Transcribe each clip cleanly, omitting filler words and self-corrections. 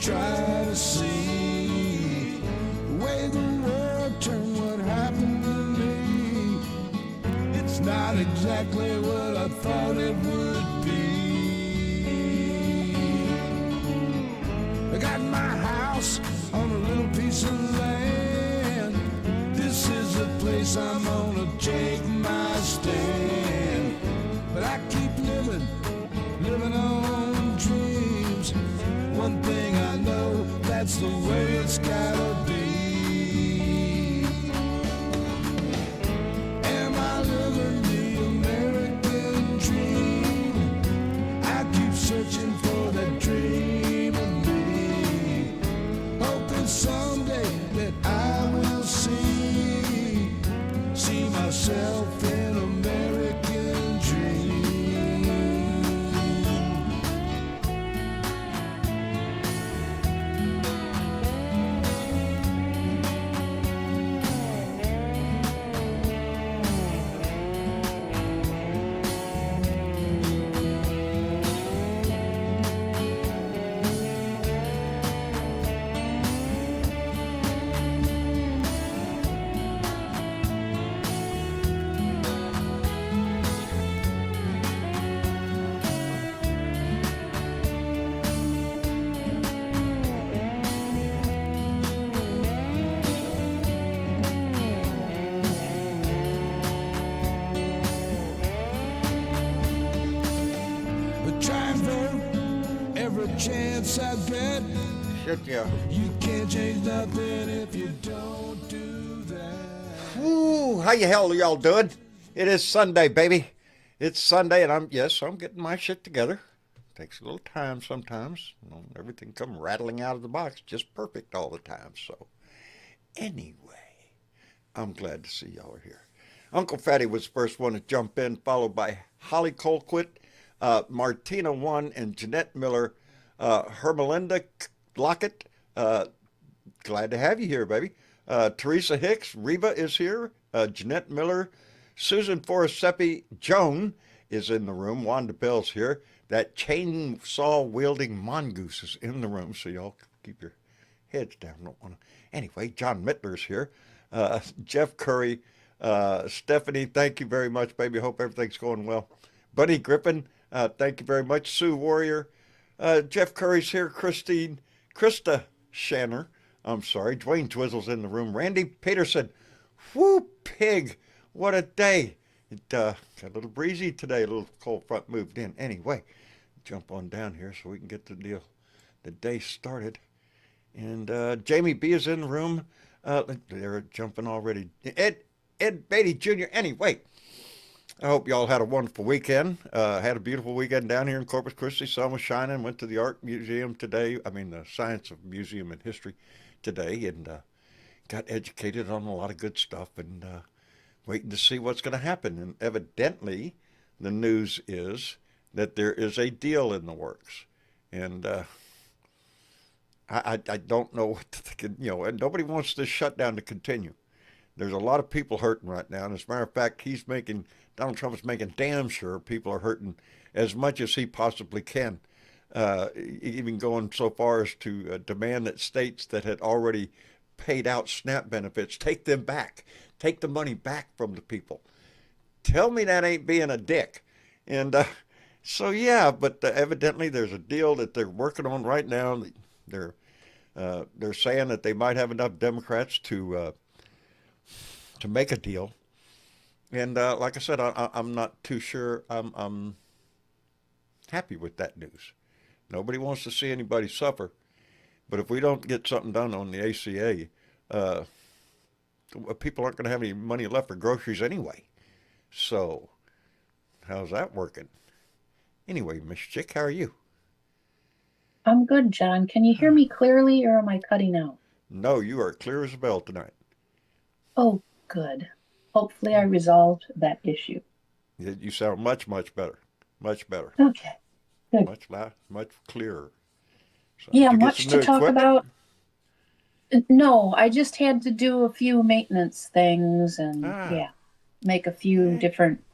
try to see the way the world turned, what happened to me. It's not exactly what I thought it would be. I got my house on a little piece of land. This is the place I'm gonna take my stand. But I keep living on dreams. One thing I know, that's the way it's gotta be. Am I living the American dream? I keep searching for that dream of me, hoping someday that I will see myself in American dream. Chance I bet. Shit, yeah. You can't change nothing if you don't do that. Woo, how the hell are y'all doing? It is Sunday, baby. It's Sunday, and I'm getting my shit together. Takes a little time sometimes. You know, everything come rattling out of the box just perfect all the time. So, anyway, I'm glad to see y'all are here. Uncle Fatty was the first one to jump in, followed by Holly Colquitt, Martina One, and Jeanette Miller. Hermelinda Lockett, glad to have you here, baby. Teresa Hicks, Reba is here. Jeanette Miller, Susan Forestepi, Joan is in the room. Wanda Bell's here. That chainsaw-wielding mongoose is in the room, so y'all keep your heads down. Don't want to. Anyway, John Mittler's here. Jeff Curry, Stephanie, thank you very much, baby. Hope everything's going well. Buddy Griffin, thank you very much. Sue Warrior. Jeff Curry's here. Krista Shanner. I'm sorry. Dwayne Twizzle's in the room. Randy Peterson. Whoo, pig. What a day. It got a little breezy today. A little cold front moved in. Anyway, jump on down here so we can get the day started. And Jamie B is in the room. They're jumping already. Ed Beatty Jr. Anyway, I hope y'all had a wonderful weekend. Had a beautiful weekend down here in Corpus Christi. Sun was shining. Went to the art museum today. The Science of Museum and History today, and got educated on a lot of good stuff. And waiting to see what's going to happen. And evidently, the news is that there is a deal in the works. And I don't know what to think. And nobody wants this shutdown to continue. There's a lot of people hurting right now. And as a matter of fact, Donald Trump is making damn sure people are hurting as much as he possibly can. Even going so far as to demand that states that had already paid out SNAP benefits, take them back. Take the money back from the people. Tell me that ain't being a dick. And so, yeah, but evidently there's a deal that they're working on right now. They're saying that they might have enough Democrats to make a deal. And like I said, I'm not too sure I'm happy with that news. Nobody wants to see anybody suffer. But if we don't get something done on the ACA, people aren't going to have any money left for groceries anyway. So, how's that working? Anyway, Miss Chick, how are you? I'm good, John. Can you hear me clearly or am I cutting out? No, you are clear as a bell tonight. Oh, good. Hopefully I resolved that issue. You sound much, much better. Much better. Okay, good. Much clearer. So, yeah, much to talk about. No, I just had to do a few maintenance things and make a few different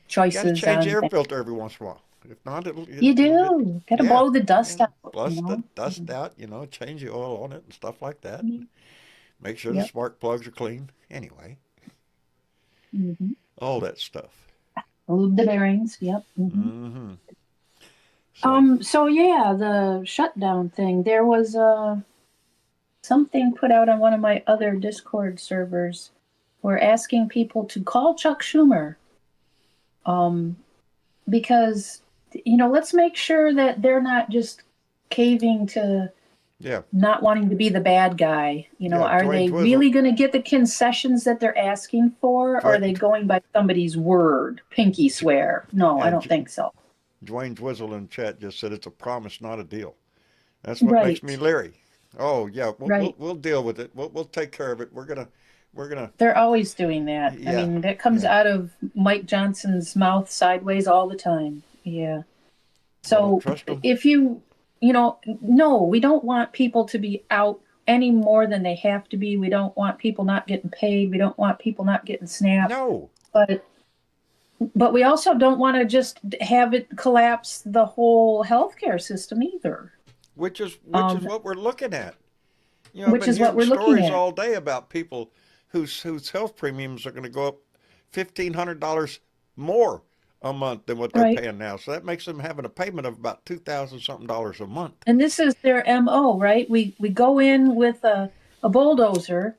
choices. You got to change the air filter every once in a while. If not, You it'll get, do. Got to yeah, blow the dust and out, bust the dust out, change the oil on it and stuff like that. Mhm. Make sure the Yep. spark plugs are clean. Anyway, Hmm. all that stuff. Lube the bearings. Yep. Hmm. Mm-hmm. So, So yeah, the shutdown thing. There was something put out on one of my other Discord servers. We're asking people to call Chuck Schumer. Um, because let's make sure that they're not just caving to yeah, not wanting to be the bad guy. yeah, Are Dwayne they Twizzle, really going to get the concessions that they're asking for, or are they Dwayne, going by somebody's word, pinky swear? No, I yeah, don't think so. Dwayne Twizzle in chat just said it's a promise, not a deal. That's what makes me Right, leery. Oh yeah, we'll right. we'll deal with it. We'll take care of it. We're gonna They're always doing that. I yeah, mean, that comes yeah. out of Mike Johnson's mouth sideways all the time. Yeah. I don't So trust them. if no, we don't want people to be out any more than they have to be. We don't want people not getting paid. We don't want people not getting SNAP. No, But we also don't want to just have it collapse the whole healthcare system either. which is Um, what we're looking at. I've which been is what hearing we're looking stories at, all day about people whose health premiums are going to go up $1,500 more a month than what they're right? paying now. So that makes them having a payment of about $2,000 something dollars a month. And this is their MO, right? We go in with a bulldozer,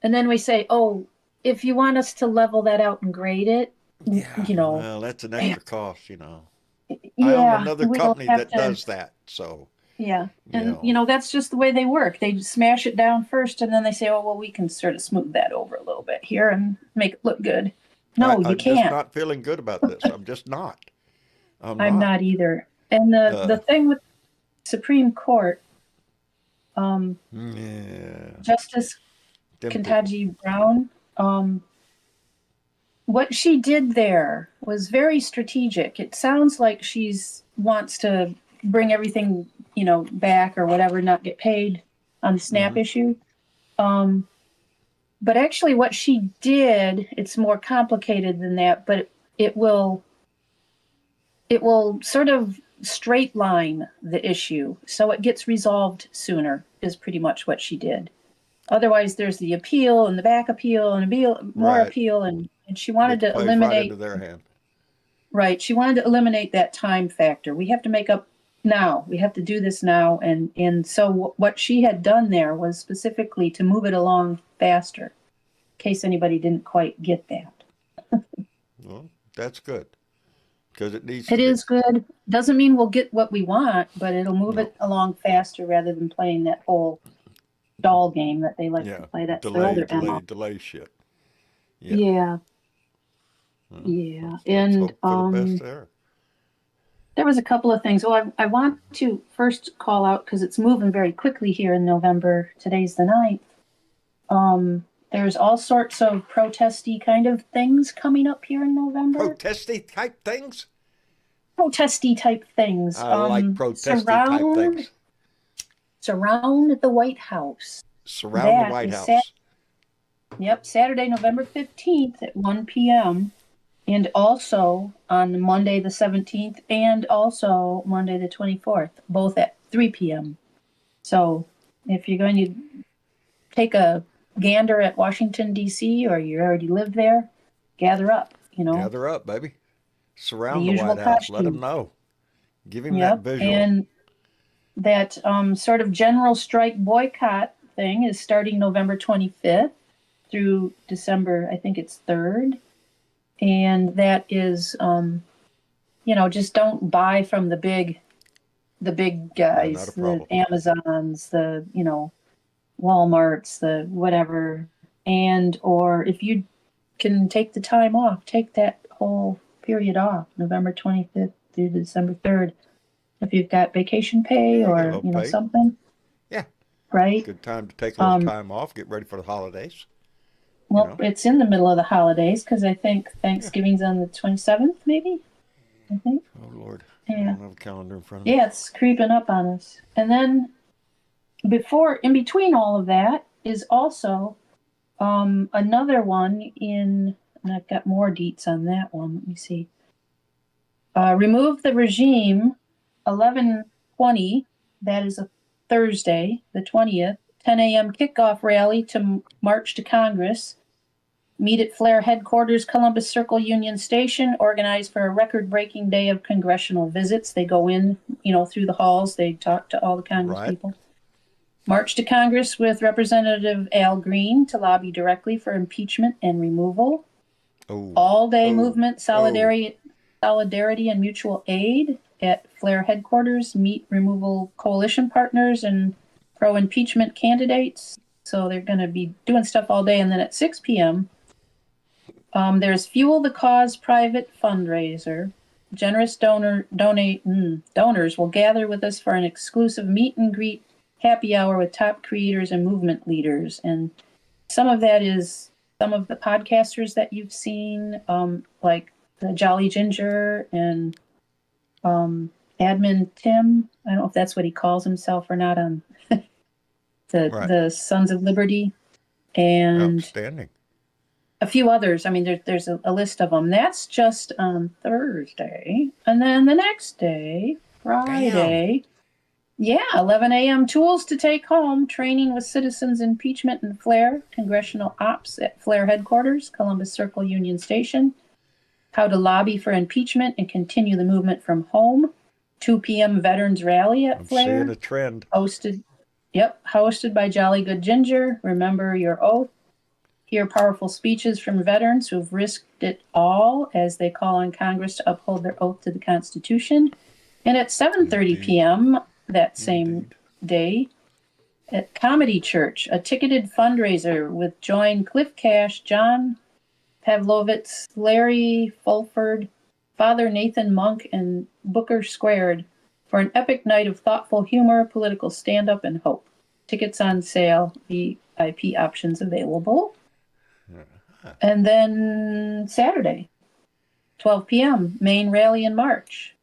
and then we say, oh, if you want us to level that out and grade it, Yeah, you know, well, that's an extra cost. I own yeah, another we'll company have that to, does that. So, yeah. you And, know, that's just the way they work. They smash it down first, and then they say, oh, well, we can sort of smooth that over a little bit here and make it look good. No, you I'm just can't. not feeling good about this. I'm just not. I'm I'm not. not either. And the Uh, thing with Supreme Court, yeah, Justice them people. Ketanji Brown, what she did there was very strategic. It sounds like she's wants to bring everything, back or whatever, not get paid on the SNAP Hmm. issue. Um, but actually, what she did, it's more complicated than that. But it will it will sort of straight line the issue, so it gets resolved sooner. Is pretty much what she did. Otherwise, there's the appeal and the back appeal and more Right, appeal, and she wanted which to plays right eliminate. into their hand. Right. She wanted to eliminate that time factor. We have to make up now. We have to do this now. And so what she had done there was specifically to move it along faster, in case anybody didn't quite get that. Well, that's good because it needs It to be. is good. Doesn't mean we'll get what we want, but it'll move No, it along faster rather than playing that whole doll game that they like to yeah, play. That's their delay, other delay, MO. delay shit. Yeah. Yeah, Well, yeah. let's And hope for the best there. there was a couple of things. Well, I want to first call out because it's moving very quickly here in November. Today's the 9th. There's all sorts of protesty kind of things coming up here in November. Protesty type things. Protesty type things. I like protesty type Surround things. surround the White House. Surround the That White is House. Saturday, November 15th at 1 p.m. And also on Monday the 17th and also Monday the 24th, both at 3 p.m. So if you're going to take a gander at Washington, D.C., or you already live there, gather up, Gather up, baby. the Surround the usual White House. Let him costume. know. Give him that Yep. visual. And that sort of general strike boycott thing is starting November 25th through December, I think it's 3rd. And that is, just don't buy from the big Yeah, not a guys, the problem. Amazons, the, Walmarts, the whatever. And, or if you can take the time off, take that whole period off, November 25th through December 3rd. If you've got vacation pay Yeah, I get a or, little pay. something, Yeah, right? good time to take a little Um, time off, get ready for the holidays. You well, know. it's in the middle of the holidays because I think Yeah. Thanksgiving's on the 27th, maybe. I think. Oh Lord, I Yeah. don't have a calendar in front of me. Yeah, it's creeping up on us. And then in between all of that is also another one and I've got more deets on that one. Let me see. Remove the regime, 11:20. That is a Thursday, the 20th. 10 a.m. kickoff rally to march to Congress. Meet at Flair headquarters, Columbus Circle Union Station, organized for a record-breaking day of congressional visits. They go in, through the halls. They talk to all the Congress Right. people. March to Congress with Representative Al Green to lobby directly for impeachment and removal. Oh. All-day Oh. movement, solidarity and mutual aid at Flair headquarters. Meet removal coalition partners and pro-impeachment candidates. So they're going to be doing stuff all day. And then at 6 p.m., there's Fuel the Cause private fundraiser. Generous donors will gather with us for an exclusive meet and greet happy hour with top creators and movement leaders. And some of that is some of the podcasters that you've seen, like the Jolly Ginger and Admin Tim. I don't know if that's what he calls himself or not on the Sons of Liberty. And outstanding. A few others. I mean, there's a list of them. That's just on Thursday. And then the next day, Friday, 11 a.m. Tools to take home, training with citizens impeachment and Flair, congressional ops at Flair headquarters, Columbus Circle Union Station. How to lobby for impeachment and continue the movement from home. 2 p.m. Veterans Rally at Flair. I'm seeing a trend. Hosted by Jolly Good Ginger. Remember your oath. Hear powerful speeches from veterans who have risked it all as they call on Congress to uphold their oath to the Constitution. And at 7:30 p.m. that same day, at Comedy Church, a ticketed fundraiser with join Cliff Cash, John Pavlovitz, Larry Fulford, Father Nathan Monk, and Booker Squared for an epic night of thoughtful humor, political stand-up, and hope. Tickets on sale, VIP options available. And then Saturday, 12 p.m., main rally in March.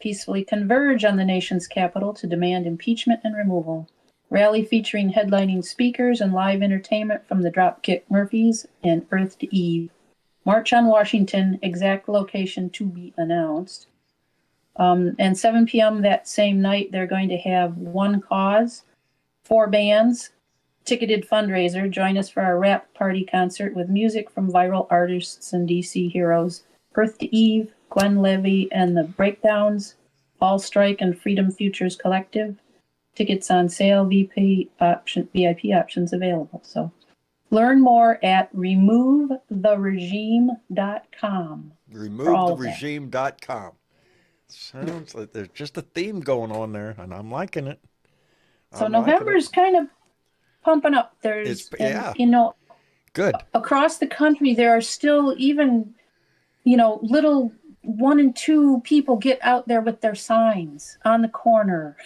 Peacefully converge on the nation's capital to demand impeachment and removal. Rally featuring headlining speakers and live entertainment from the Dropkick Murphys and Earth to Eve. March on Washington, exact location to be announced. And 7 p.m. that same night, they're going to have One Cause, 4 bands, ticketed fundraiser. Join us for our rap party concert with music from viral artists and DC heroes. Earth to Eve, Gwen Levy and the Breakdowns, All Strike and Freedom Futures Collective. Tickets on sale, VIP options available. So learn more at removetheregime.com. Removetheregime.com. Sounds like there's just a theme going on there, and I'm liking it. So November's kind of pumping up. There's, good. Across the country, there are still even, little 1 and 2 people get out there with their signs on the corner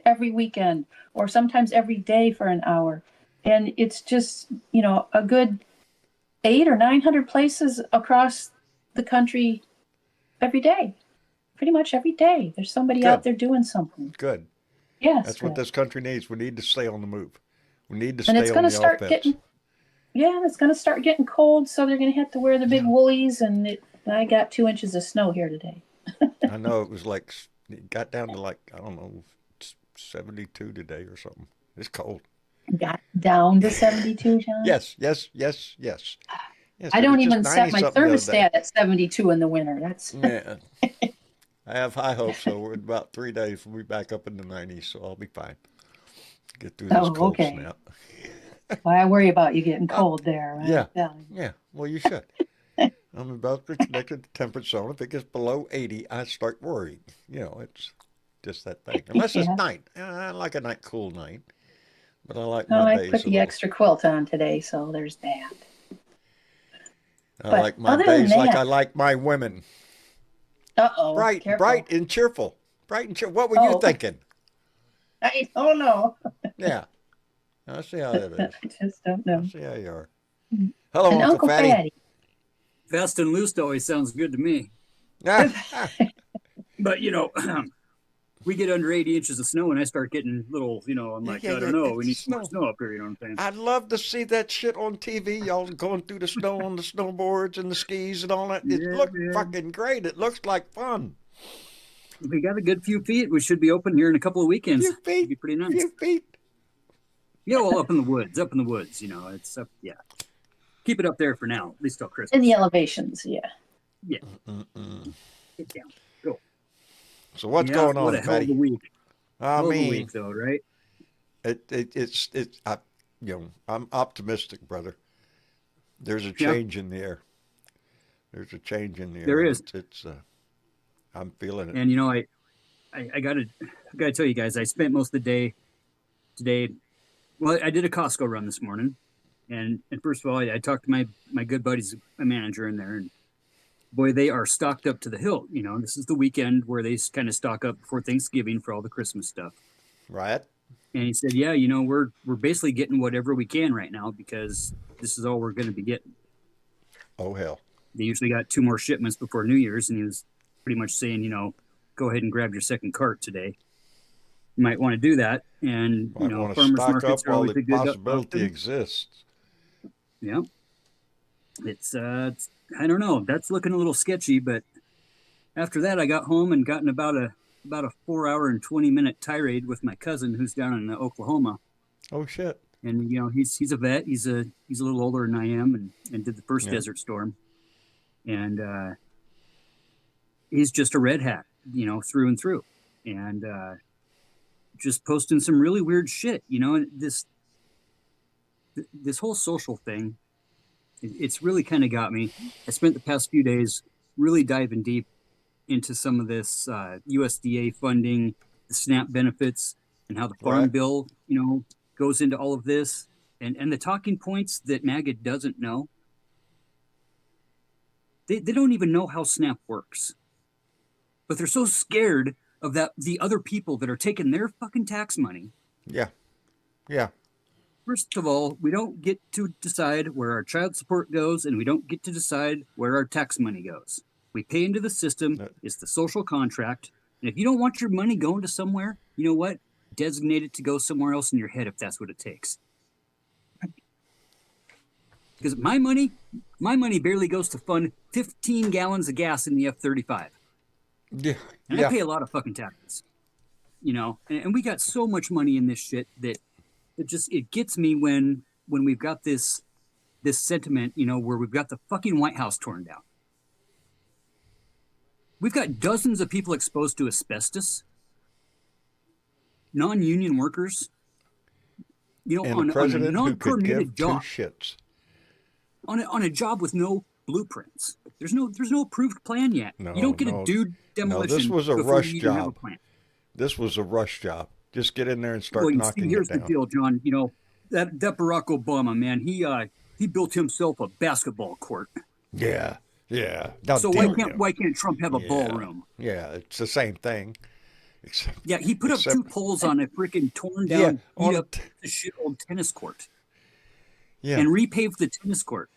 every weekend, or sometimes every day for an hour. And it's just, a good 800 or 900 places across the country every day. Pretty much every day. There's somebody out there doing something. Good. Yes. That's what this country needs. We need to stay on the move. We need to and stay it's on gonna the start offense. It's going to start getting cold, so they're going to have to wear the big woolies, and I got 2 inches of snow here today. I know it was like, it got down to like, I don't know, 72 today or something. It's cold. Got down to 72, John? Yes. I don't even set 90 my something the other thermostat at 72 in the winter. That's Yeah. I have high hopes, so we're in about 3 days. We'll be back up in the 90s, so I'll be fine. Get through this cold snap. Why I worry about you getting cold there. Right? Yeah. Well, you should. I'm about to connect to the temperature zone. If it gets below 80, I start worrying. It's just that thing. Unless it's night. I like a cool night. But I like my days. I put the extra quilt on today, so there's that. I like my days like I like my women. Uh-oh. Bright and cheerful. What were you thinking? I don't know. Yeah. I see how that is. I just don't know. I see how you are. Hello, and Uncle Fatty. Fast and loose always sounds good to me. But, we get under 80 inches of snow and I start getting little, I'm like, I don't know. We need some more snow up here, you know what I'm saying? I'd love to see that shit on TV. Y'all going through the snow on the snowboards and the skis and all that. It looked fucking great. It looks like fun. we got a good few feet. We should be open here in a couple of weekends. Few feet. It'd be pretty nice. Few feet. Yeah, well, up in the woods, it's up. Yeah, keep it up there for now, at least till Christmas. In the elevations, yeah. Yeah. Get down. Go. So what's Yeah, going on, what a hell of a buddy? week. I Hell of a mean, week, though, right? I'm optimistic, brother. There's a change in the air. There's a change in the air. There is. I'm feeling it. And I gotta tell you guys, I spent most of the day today. Well, I did a Costco run this morning, and first of all, I talked to my good buddies, my manager in there, and boy, they are stocked up to the hilt. This is the weekend where they kind of stock up before Thanksgiving for all the Christmas stuff. Right. And he said, yeah, we're basically getting whatever we can right now because this is all we're going to be getting. Oh, hell. They usually got 2 more shipments before New Year's, and he was pretty much saying, go ahead and grab your second cart today. You might want to do that. And, farmers markets are always a good possibility exists. Yeah. It's I don't know. That's looking a little sketchy, but after that, I got home and got in about a 4-hour and 20-minute tirade with my cousin who's down in Oklahoma. Oh, shit. And, he's a vet. He's a little older than I am and did the first Desert Storm. And he's just a red hat, through and through. And just posting some really weird shit, and this whole social thing, it's really kind of got me. I spent the past few days really diving deep into some of this USDA funding, the SNAP benefits, and how the Farm Bill, goes into all of this, and the talking points that MAGA doesn't know. They don't even know how SNAP works, but they're so scared of the other people that are taking their fucking tax money. Yeah. Yeah. First of all, we don't get to decide where our child support goes, and we don't get to decide where our tax money goes. We pay into the system. It's the social contract. And if you don't want your money going to somewhere, you know what? Designate it to go somewhere else in your head if that's what it takes. Because my money barely goes to fund 15 gallons of gas in the F-35. Yeah. And I pay a lot of fucking taxes. And we got so much money in this shit that it gets me when we've got this sentiment, where we've got the fucking White House torn down. We've got dozens of people exposed to asbestos, non-union workers, and on a non-permitted job, shits. on a job with no blueprints. There's no approved plan yet. You don't get a dude demolition. No, this was a rush job. This was a rush job. Just get in there and start knocking it down. Here's the deal, John. That Barack Obama, man, he built himself a basketball court. Yeah. Yeah. So why can't Trump have a ballroom? Yeah, it's the same thing. He put up 2 poles on a freaking torn down, beat up shit old tennis court. Yeah. And repaved the tennis court.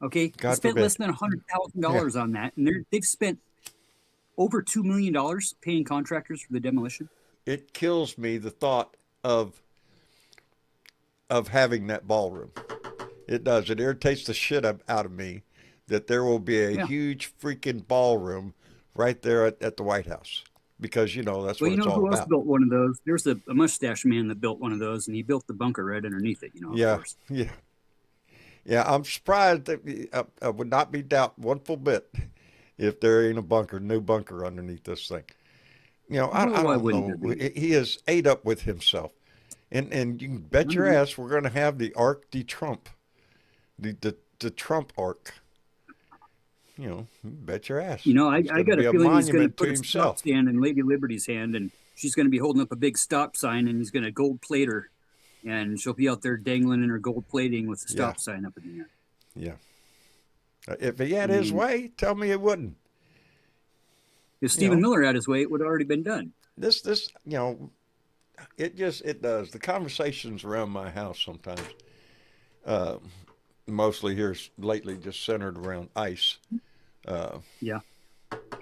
Okay. They spent less than $100,000 on that, and they've spent over $2 million paying contractors for the demolition. It kills me the thought of having that ballroom. It does. It irritates the shit out of me that there will be a huge freaking ballroom right there at the White House, because that's what it's all about. Who else built one of those? There's a mustache man that built one of those, and he built the bunker right underneath it. Of course. Yeah. I'm surprised that I would not be doubt one full bit if there ain't a new bunker underneath this thing. I don't know. He is ate up with himself, and you can bet your ass we're going to have the Arc de Trump, the Trump Arc. Bet your ass. I got a feeling he's going to put a stop stand in Lady Liberty's hand, and she's going to be holding up a big stop sign, and he's going to gold plate her, and she'll be out there dangling in her gold plating with the stop sign up in the air. Yeah. If he had his way, tell me it wouldn't. If Stephen Miller had his way, it would have already been done. This, it does. The conversations around my house sometimes, mostly here lately, just centered around ICE.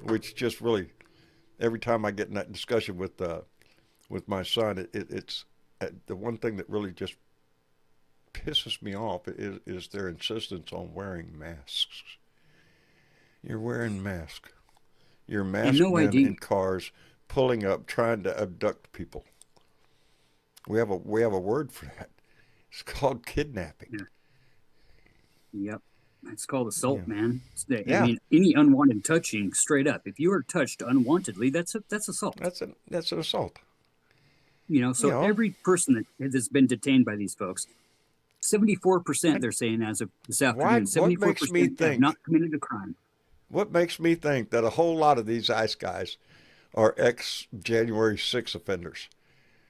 Which just really, every time I get in that discussion with my son, it's the one thing that really just pisses me off is their insistence on wearing masks. You're wearing masks. You're masked men in cars pulling up, trying to abduct people. We have a word for that. It's called kidnapping. Yeah. Yep. It's called assault, Yeah. man. Yeah. I mean, any unwanted touching, straight up. If you are touched unwantedly, that's assault. That's an assault. So You know. every person that has been detained by these folks, 74% they're saying as of this afternoon, What makes me 74% have think? not committed a crime. What makes me think that a whole lot of these ICE guys are ex-January 6 offenders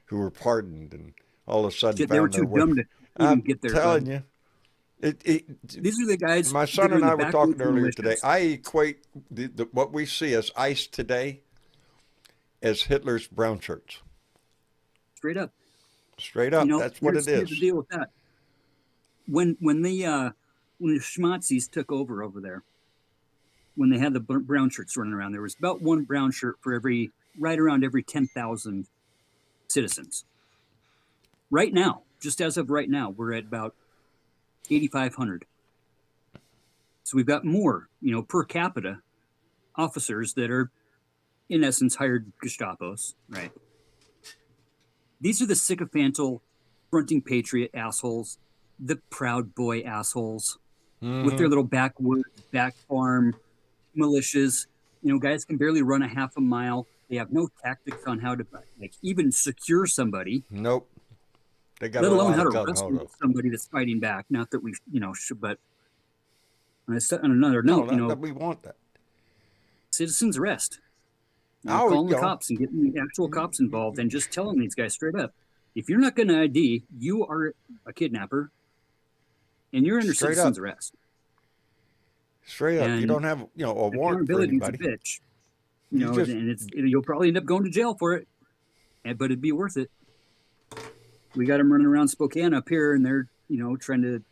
who were pardoned and all of a sudden Shit, they were found their too way? dumb to even I'm get there. telling Bud. you, These are the guys. my son that are and in I the were talking backwoods earlier militias. today. I equate what we see as ICE today as Hitler's brown shirts. Straight up. Straight up, that's what it Here's the is. deal with that. When the schmazzies took over there, when they had the brown shirts running around, there was about one brown shirt for right around every 10,000 citizens. Right now, just as of right now, we're at about 8,500. So we've got more, per capita officers that are, in essence, hired Gestapos, right? These are the sycophantal, fronting patriot assholes, the Proud Boy assholes, with their little backwoods, back farm militias. Guys can barely run a half a mile. They have no tactics on how to even secure somebody. Nope. They got let a alone lot how of to gun rescue ho. somebody that's fighting back. Not that we, should, but on another note, No, we want that. citizens arrest. Oh, Calling the cops and getting the actual cops involved and just telling these guys straight up, if you're not going to ID, you are a kidnapper and you're under Straight citizen's up. arrest. Straight up. And you don't have, a warrant for accountability is a anybody. bitch. You just- and you'll probably end up going to jail for it, but it'd be worth it. We got them running around Spokane up here, and they're trying to.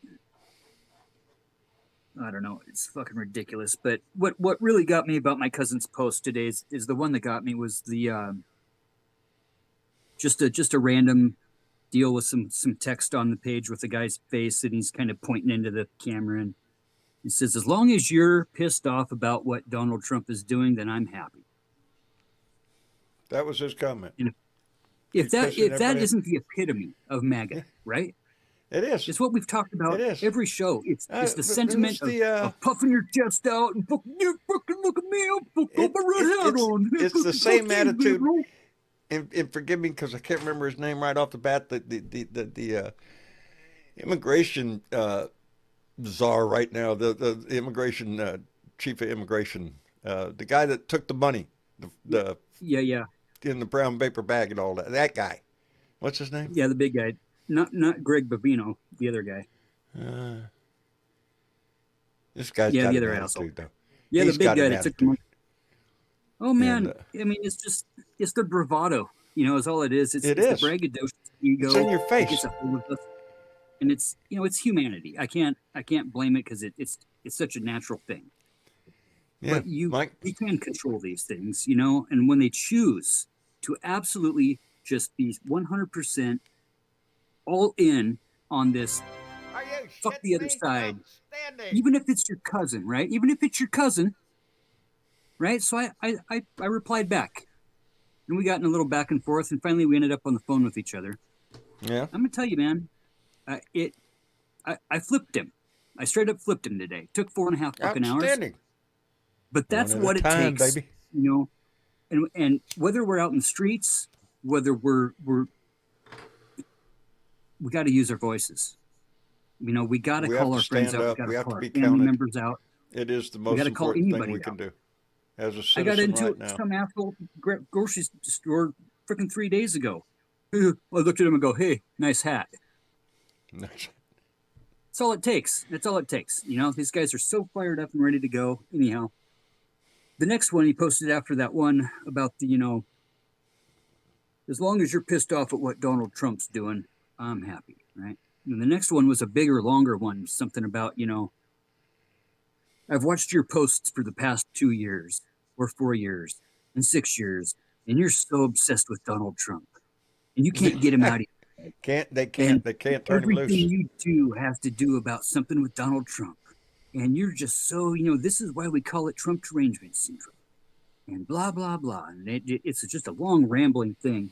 I don't know. It's fucking ridiculous. But what really got me about my cousin's post today is the one that got me was the just a random deal with some text on the page with the guy's face, and he's kind of pointing into the camera, and he says, "As long as you're pissed off about what Donald Trump is doing, then I'm happy." That was his comment. If that everybody- isn't the epitome of MAGA, right? It is. It's what we've talked about It is. every show. It's the but sentiment it was of puffing your chest out and fucking look at me, I'll got my red hat on. It's the same attitude. And forgive me because I can't remember his name right off the bat. The immigration czar right now, the immigration chief of immigration, the guy that took the money, the Yeah, in the brown paper bag and all that. That guy, what's his name? the big guy, not Greg Bavino, the other guy. This guy's Yeah, got the an other attitude, asshole. though. Yeah, He's the big got guy an that took the money. attitude. Oh man, And, I mean, it's the bravado. Is all it is. It's It the is. braggadocious ego. It's in your face. that gets a hold of us. And it's it's humanity. I can't blame it because it's such a natural thing. Yeah, But Mike. we can control these things, and when they choose to absolutely just be 100% all in on this, fuck the other side, even if it's your cousin, right? Even if it's your cousin, right? So I replied back, and we got in a little back and forth, and finally we ended up on the phone with each other. Yeah. I'm gonna tell you, man, I flipped him. I straight up flipped him today. Took 4.5 fucking hours. Outstanding. But that's One at a what it time, takes, baby. And whether we're out in the streets, whether we got to use our voices. We got to We call have our to friends stand out. up. We got We to have call to our be family counted. members out. It is the We most gotta call important thing anybody we can out. do as a I got citizen into right it now. some asshole grocery store freaking 3 days ago. I looked at him and go, "Hey, nice hat." That's all it takes. That's all it takes. These guys are so fired up and ready to go. Anyhow, the next one he posted after that one about the, as long as you're pissed off at what Donald Trump's doing, I'm happy, right? And the next one was a bigger, longer one, something about, I've watched your posts for the past 2 years or 4 years and 6 years, and you're so obsessed with Donald Trump, and you can't get him out of here. They can't turn him Everything loose. you do has to do about something with Donald Trump. And you're just so, this is why we call it Trump derangement syndrome. and blah blah blah, and it's just a long rambling thing.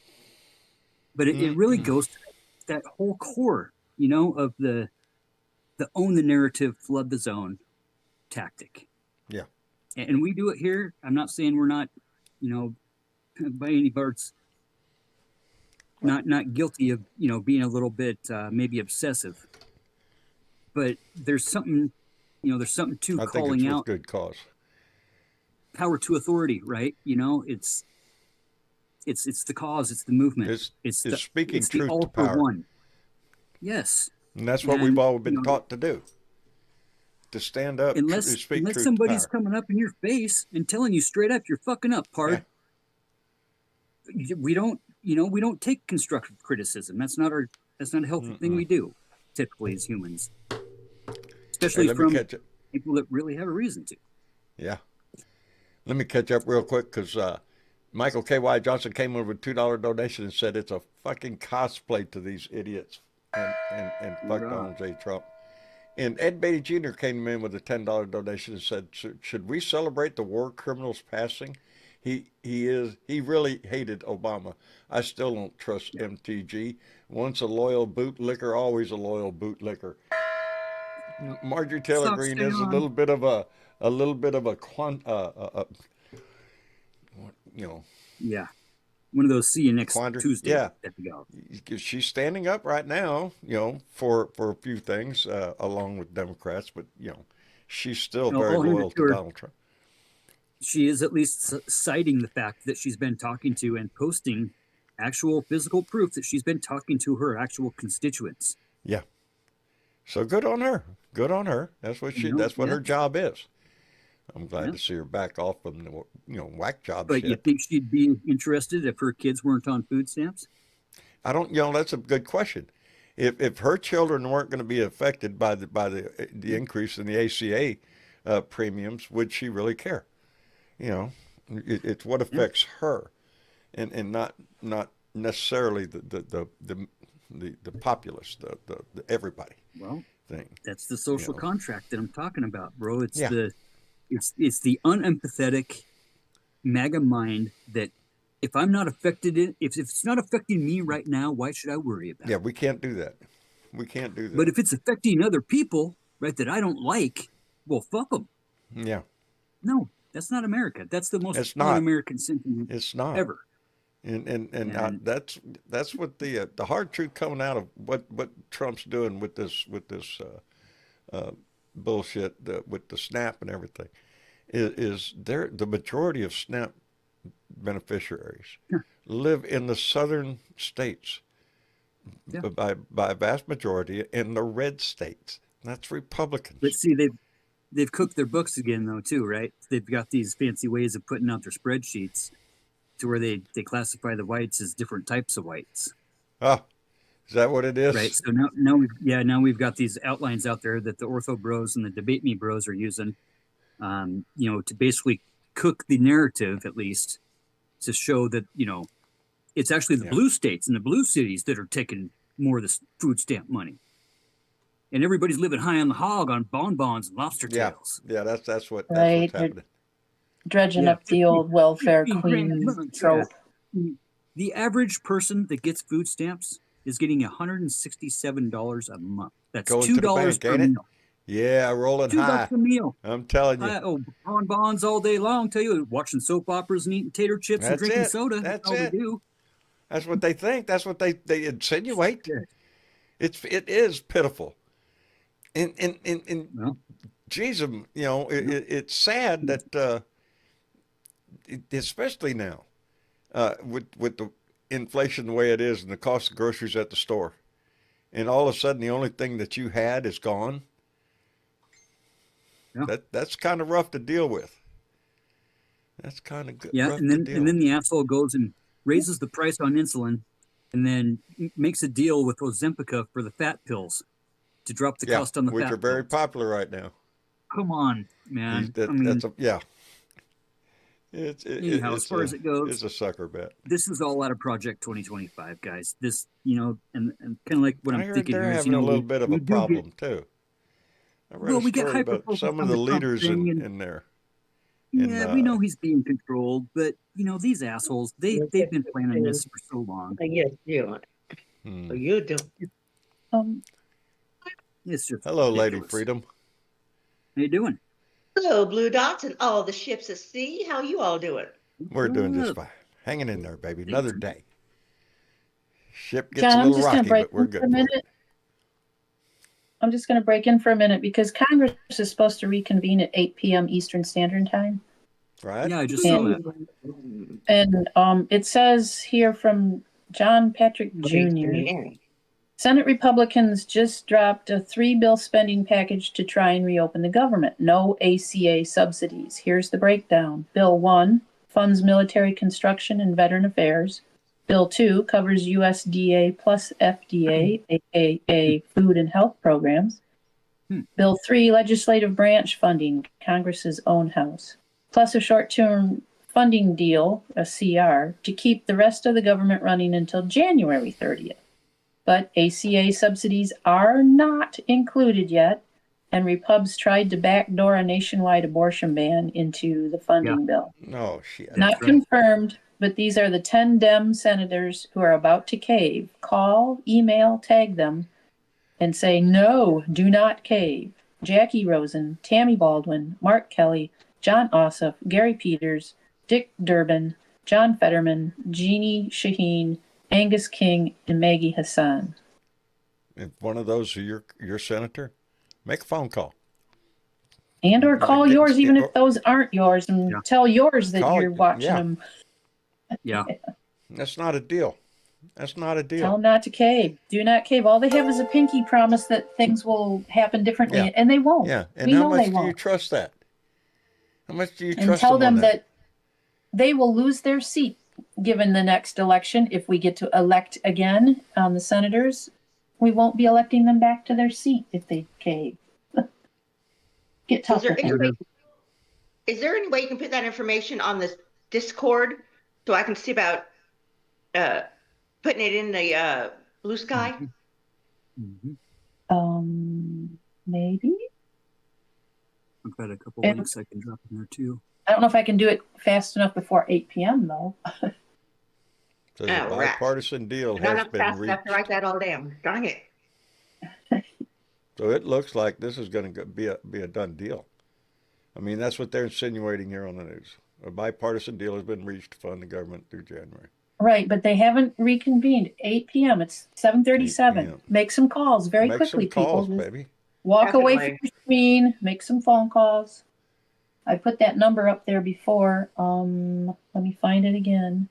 But it really goes to that whole core, of the own the narrative, flood the zone tactic. Yeah. And we do it here. I'm not saying we're not, by any parts, not guilty of being a little bit maybe obsessive, but there's something to I think calling it's with out good cause. power to authority, right? It's the cause, it's the movement, It's the, speaking it's the truth all to for power. one. Yes, And that's what we've all been taught to do. To stand up, unless speak truth somebody's to power. coming up in your face and telling you straight up you're fucking up, pard. Yeah. We don't take constructive criticism. That's not a healthy thing we do typically as humans, especially from people that really have a reason to. Yeah. Let me catch up real quick because Michael K.Y. Johnson came over with $2 donation and said it's a fucking cosplay to these idiots and fuck Donald J. Trump. And Ed Beatty Jr. came in with a $10 donation and said, should we celebrate the war criminals passing? He really hated Obama. I still don't trust MTG. Once a loyal bootlicker, always a loyal bootlicker. Marjorie Taylor Greene is a little bit of a Yeah, one of those see you next Tuesday. Yeah, she's standing up right now, for a few things along with Democrats, but she's still very loyal to Donald Trump. She is at least citing the fact that she's been talking to and posting actual physical proof that she's been talking to her actual constituents. Yeah. So good on her. Good on her. That's what that's what her job is. I'm glad to see her back off from the whack job but shit. You think she'd be interested if her kids weren't on food stamps? I don't. That's a good question. If her children weren't going to be affected by the increase in the ACA premiums, would she really care? It's what affects her, and not necessarily the populace, the everybody. Well, thing. That's the social contract that I'm talking about, bro. It's it's the unempathetic MAGA mind that if I'm not affected, if it's not affecting me right now, why should I worry about it? Yeah, we can't do that. We can't do that. But if it's affecting other people, right, that I don't like, well, fuck them. Yeah. No, that's not America. That's the most un-American sentiment ever. And that's what the hard truth coming out of what Trump's doing with this bullshit with the SNAP and everything is the majority of SNAP beneficiaries live in the southern states by a vast majority in the red states. That's Republicans. But see, they've cooked their books again though too, right? They've got these fancy ways of putting out their spreadsheets to where they classify the whites as different types of whites. Oh, is that what it is? Right. So now we've got these outlines out there that the ortho bros and the debate me bros are using, to basically cook the narrative, at least to show that, it's actually the blue states and the blue cities that are taking more of the food stamp money. And everybody's living high on the hog on bonbons and lobster tails. Yeah, that's what's happening. Dredging up the old welfare queen trope. The average person that gets food stamps is getting $167 a month. That's $2 per meal. Yeah, rolling high. $2 a meal. I'm telling you. Bonbons all day long. Tell you, watching soap operas and eating tater chips and drinking soda. That's all they do. That's what they think. That's what they insinuate. Yeah. It is pitiful. And Jesus, it's sad that especially now with the inflation the way it is and the cost of groceries at the store, and all of a sudden the only thing that you had is gone. Yeah. That's kind of rough to deal with. That's kind of good. Yeah, and then the asshole goes and raises the price on insulin, and then makes a deal with Ozempica for the fat pills to drop the cost on the fat pills. Which are very popular right now. Come on, man. Anyhow, as far as it goes, it's a sucker bet. This is all out of Project 2025, guys. This, and kind of like what I'm thinking they're here having is, a little bit of a problem too. I read a story about some of the leaders in there. Yeah, we know he's being controlled, but these assholes, they've been planning this for so long. Yes, you. You do. Um, It's just Hello, Lady ridiculous. Freedom. How you doing? Hello, Blue Dots and all the ships at sea. How you all doing? We're doing just Good. fine. Hanging in there, baby. Another day. Ship gets John, a I'm little just going to rocky, break but we're in for a good for it. minute. I'm just going to break in for a minute because Congress is supposed to reconvene at 8 p.m. Eastern Standard Time. Right? Yeah, I just saw that. And it says here from John Patrick Jr. Senate Republicans just dropped a 3-bill spending package to try and reopen the government. No ACA subsidies. Here's the breakdown. Bill 1 funds military construction and veteran affairs. Bill 2 covers USDA plus FDA, aka food and health programs. Bill 3 legislative branch funding, Congress's own house, plus a short-term funding deal, a CR, to keep the rest of the government running until January 30th. But ACA subsidies are not included yet, and Repubs tried to backdoor a nationwide abortion ban into the funding bill. Oh, shit. Not confirmed, but these are the 10 Dem senators who are about to cave. Call, email, tag them, and say, no, do not cave. Jackie Rosen, Tammy Baldwin, Mark Kelly, John Ossoff, Gary Peters, Dick Durbin, John Fetterman, Jeannie Shaheen, Angus King, and Maggie Hassan. If one of those are your senator, make a phone call. And or call yours, even if those aren't yours, and tell yours that you're watching them. Yeah. That's not a deal. That's not a deal. Tell them not to cave. Do not cave. All they have is a pinky promise that things will happen differently, and they won't. Yeah, and we how know much they do won't. you trust that? How much do you And trust tell them them on that they will lose their seat given the next election. If we get to elect again on the senators, we won't be electing them back to their seat if they cave. Get tough. Is there any way you can put that information on this Discord so I can see about putting it in the Blue Sky? Maybe. I've got a couple links I can drop in there too. I don't know if I can do it fast enough before 8 p.m. though. So the bipartisan deal I'm has not been fast reached. enough to write that all down. Darn it. So it looks like this is going to be a done deal. I mean, that's what they're insinuating here on the news. A bipartisan deal has been reached to fund the government through January. Right, but they haven't reconvened. 8 p.m. It's 7:37. Make some calls very quickly, calls, people. Baby. Walk away from your screen. Make some phone calls. I put that number up there before. Let me find it again.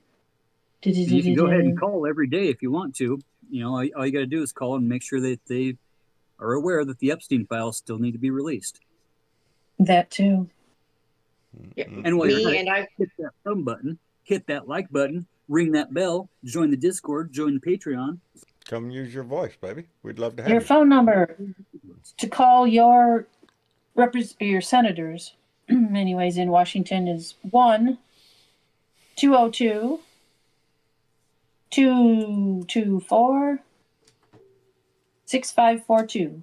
You can go ahead and call every day if you want to. All you got to do is call and make sure that they are aware that the Epstein files still need to be released. That too. Yeah. And while you're hit that thumb button, hit that like button, ring that bell, join the Discord, join the Patreon. Come use your voice, baby. We'd love to have your phone number to call your senators. Anyways, in Washington is 1-202-224-6542.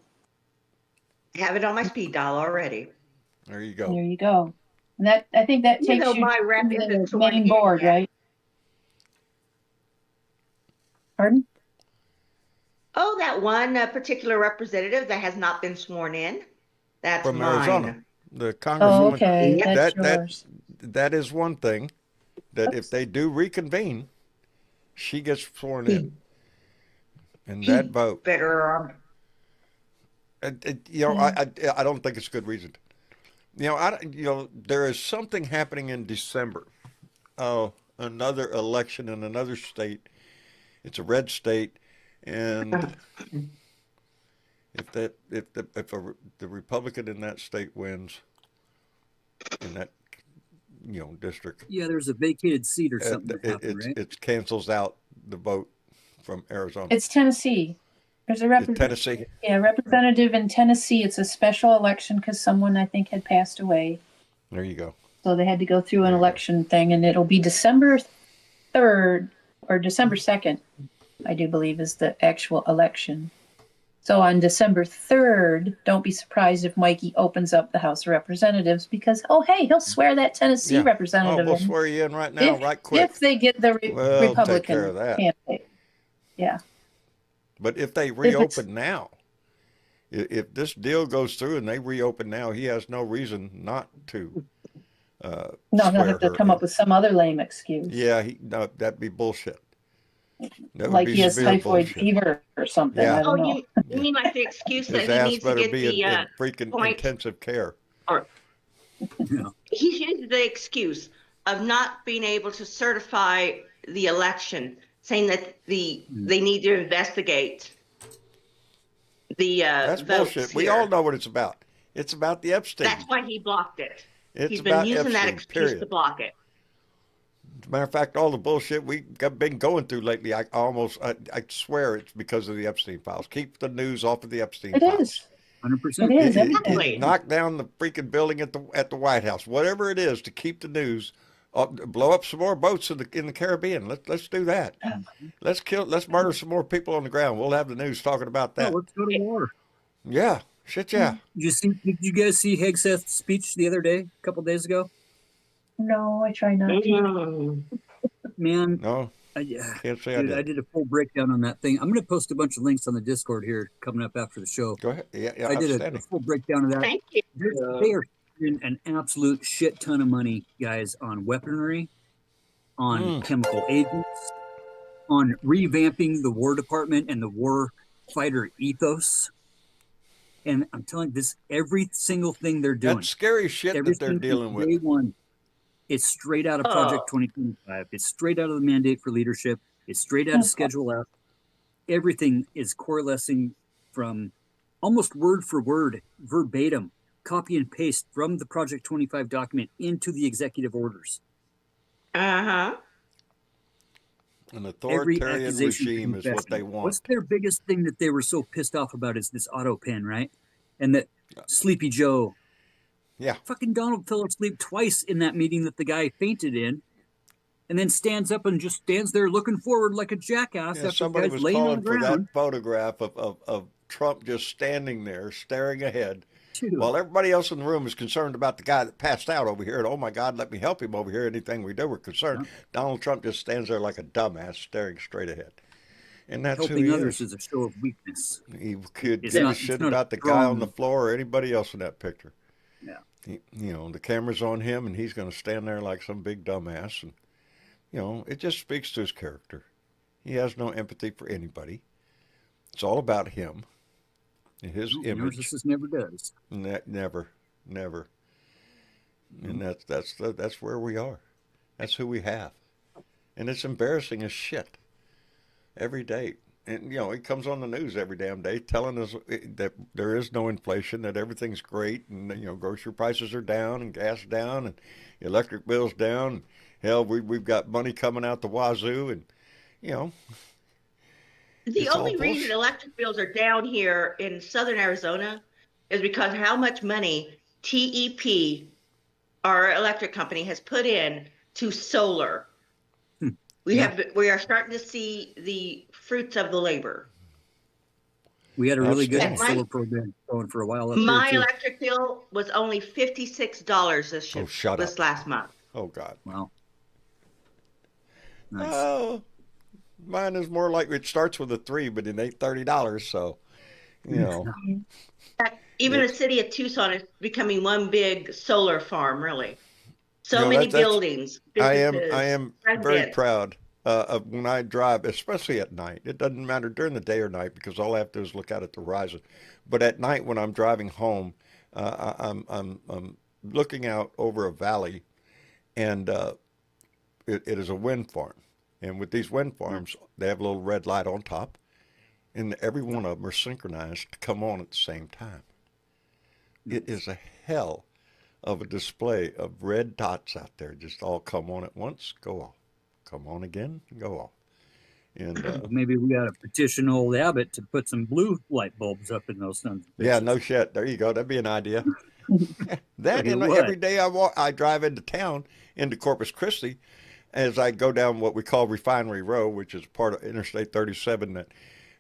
Have it on my speed dial already. There you go. There you go. And that I think that takes you my rep to isn't the sworn main in board, yet. right? Pardon? Oh, that one particular representative that has not been sworn in. That's from mine. Arizona. The congresswoman. Oh, okay. That's yours. That is one thing. That if they do reconvene, she gets sworn in. And that vote. Better. I don't think it's a good reason. There is something happening in December. Another election in another state. It's a red state, and if the Republican in that state wins in that district, there's a vacated seat or something. It cancels out the vote from Arizona. It's Tennessee. There's a Tennessee. Yeah, representative in Tennessee. It's a special election because someone I think had passed away. There you go. So they had to go through an election thing, and it'll be December 3rd or December 2nd, I do believe, is the actual election. So on December 3rd, don't be surprised if Mikey opens up the House of Representatives because, oh, hey, he'll swear that Tennessee Yeah. Oh, representative we'll in swear you in right now, right quick. if they get the We'll take care Republican of that. candidate. Yeah. But if they it's- reopen now, if this deal goes through and they reopen now, he has no reason not to No, he'll swear have to her come in. up with some other lame excuse. Yeah, no, that'd be bullshit. That would Like be he has severe typhoid bullshit. fever or something. Yeah. I Oh, don't know. you mean like the excuse His that he ass needs to better get be the in freaking points, intensive care. or Yeah. he uses the excuse of not being able to certify the election, saying that they need to investigate the That's votes bullshit. We here. all know what it's about. It's about the Epstein. That's why he blocked it. It's He's been about using that Epstein, excuse to period. block it. As a matter of fact, all the bullshit we've been going through lately, I swear it's because of the Epstein files. Keep the news off of the Epstein It files. is. 100%. It is. Exactly. Knock down the freaking building at the White House, whatever it is, to keep the news. Blow up some more boats in the Caribbean. Let's do that. Let's murder some more people on the ground. We'll have the news talking about Oh, that. let's go to war. Yeah, shit, yeah. Did you guys see Hegseth's speech the other day, a couple days ago? No, I try not to. Mm. Man, No, yeah. can't say Dude, I I did. did a full breakdown on that thing. I'm going to post a bunch of links on the Discord here coming up after the show. Go ahead. Yeah, I did a outstanding. full breakdown of that. Thank you. They are spending an absolute shit ton of money, guys, on weaponry, on chemical agents, on revamping the War Department and the war fighter ethos. And I'm telling you, this every single thing they're doing, That's scary shit every that they're single dealing day with. one, it's straight out of Project 2025. It's straight out of the mandate for leadership. It's straight out of Schedule F. Everything is coalescing from almost word for word, verbatim, copy and paste from the Project 25 document into the executive orders. Uh-huh. An Every authoritarian accusation regime is what confession. they want. What's their biggest thing that they were so pissed off about is this auto pen, right? And that Sleepy Joe. Yeah. Fucking Donald fell asleep twice in that meeting that the guy fainted in, and then stands up and just stands there looking forward like a jackass Yeah, after the somebody guy's was laying on calling the for ground. that photograph of Trump just standing there, staring ahead, Dude. while everybody else in the room is concerned about the guy that passed out over here. And oh my God, let me help him over here. Anything we do, we're concerned. Yeah. Donald Trump just stands there like a dumbass, staring straight ahead. And that's Helping who he others is. is a show of weakness. He could It's give a not- shit it's not a about the guy on strong- the floor or anybody else in that picture. Yeah. The camera's on him, and he's going to stand there like some big dumbass. And it just speaks to his character. He has no empathy for anybody. It's all about him and his No, image. narcissist never does. Never. And that's where we are. That's who we have. And it's embarrassing as shit every day. And it comes on the news every damn day telling us that there is no inflation, that everything's great, and grocery prices are down and gas down and electric bills down. Hell, we've got money coming out the wazoo, and The It's all only reason bullshit. electric bills are down here in southern Arizona is because how much money TEP, our electric company, has put in to solar. We are starting to see the fruits of the labor. We had a really good Outstanding. solar program going for a while up My here too. electric bill was only $56 Oh, shut this up. last month. oh God. Wow. Nice. Oh, mine is more like it starts with a 3, but it ain't $30. So, Even the city of Tucson is becoming one big solar farm, really. So You know, many that's- buildings. I am businesses, very residents. proud of when I drive, especially at night. It doesn't matter during the day or night because all I have to do is look out at the horizon. But at night when I'm driving home, I'm looking out over a valley, and it is a wind farm. And with these wind farms, they have a little red light on top, and every one of them are synchronized to come on at the same time. It is a hell of a display of red dots out there, just all come on at once, go off, come on again, go off. And Maybe we got to petition old Abbott to put some blue light bulbs up in those sons of yeah, bitches. no shit. There you go. That'd be an idea. That Tell and you what. every day I drive into town, into Corpus Christi, as I go down what we call Refinery Row, which is part of Interstate 37 that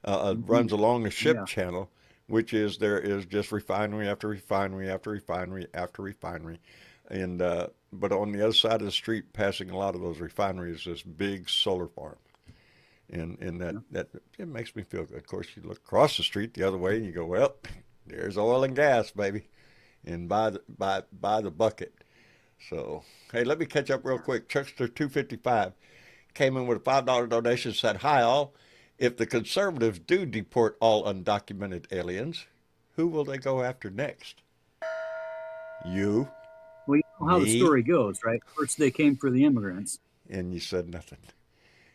runs along the ship Yeah. channel, which is there is just refinery after refinery after refinery after refinery, and but on the other side of the street, passing a lot of those refineries, this big solar farm, and that it makes me feel good. Of course, you look across the street the other way, and you go, well, there's oil and gas, baby, and by the bucket. So hey, let me catch up real quick. Chuckster 255 came in with a $5 donation. Said, "Hi all. If the conservatives do deport all undocumented aliens, who will they go after next? You, Well, you know how the me, story goes, right? First, they came for the immigrants. and you said nothing."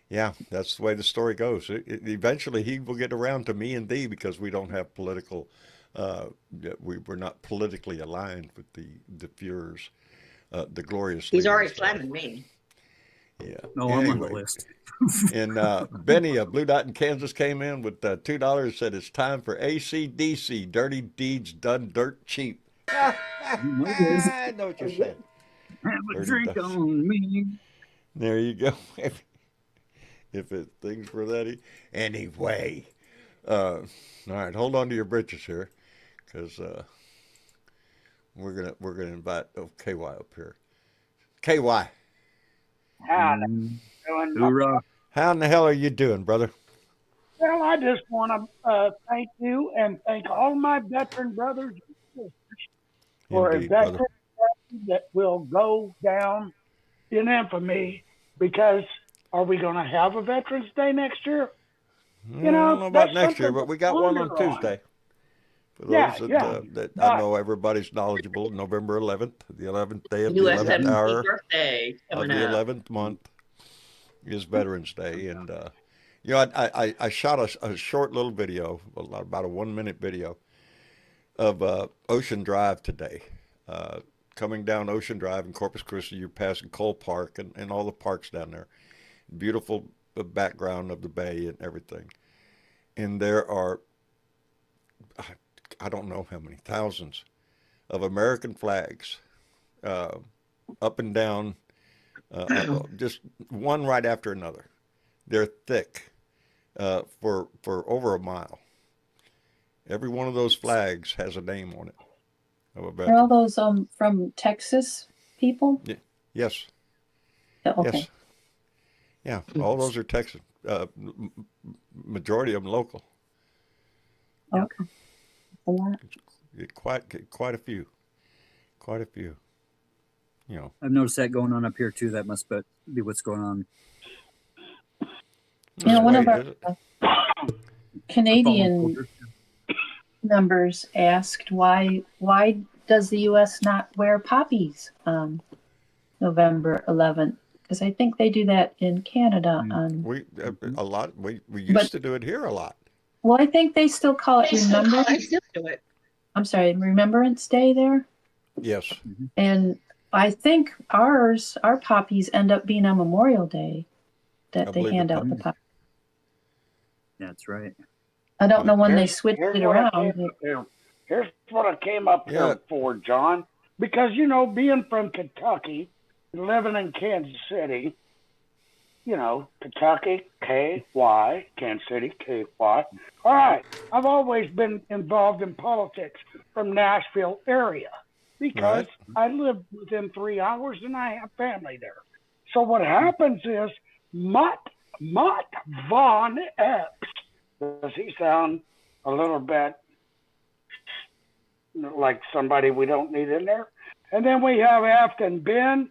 Yeah, that's the way the story goes. Eventually, he will get around to me and thee because we don't have political. We're not politically aligned with the Fuhrers, the glorious. He's already leaders. slamming me. Yeah. No, I'm on the Anyway, list. and Benny, a Blue Dot in Kansas, came in with $2. Said it's time for ACDC. Dirty deeds done dirt cheap. I know what you're saying. Have a Dirty drink dust. on me. There you go. If things were that anyway. All right, hold on to your britches here, because we're gonna invite KY up here. KY, Hoorah. how in the hell are you doing, brother? Well, I just want to thank you and thank all my veteran brothers and sisters for Indeed, a veteran brother. that will go down in infamy because are we going to have a Veterans Day next year? I don't know about that's next year, something but we to got one on ponder on. Tuesday. For Yeah, those yeah. that I But know everybody's knowledgeable, November 11th, the 11th day of the 11th USMC hour birthday of coming the up. 11th month is Veterans Day. And, I shot a short little video, about a 1 minute video of Ocean Drive today. Coming down Ocean Drive in Corpus Christi, you're passing Cole Park and all the parks down there. Beautiful background of the bay and everything. And there are, I don't know how many thousands of American flags up and down, just one right after another. They're thick for over a mile. Every one of those flags has a name on it of a Are all veteran. those from Texas people? Yes, Okay. yes, yeah. All those are Texan. Majority of them local. Okay. A lot. Quite a few. Quite a few. You know. I've noticed that going on up here too. That must be what's going on. You know, one of our The fallen Canadian soldiers. members asked why does the U.S. not wear poppies on November 11th? Because I think they do that in Canada on. We a lot. We But- used to do it here a lot. Well, I think they still call it They still Remembrance. do it. I'm sorry, Remembrance Day there. Yes. And I think our poppies end up being on Memorial Day I that they believe hand it out the does. poppies. That's right. I don't know when they here's, switched here's it what I around. came up here. Here's what I came up Yeah. here for, John. Because, being from Kentucky, living in Kansas City, Kentucky, KY, Kansas City, KY. All right. I've always been involved in politics from Nashville area because I live within 3 hours and I have family there. So what happens is Mott Von Epps, does he sound a little bit like somebody we don't need in there? And then we have Afton Ben.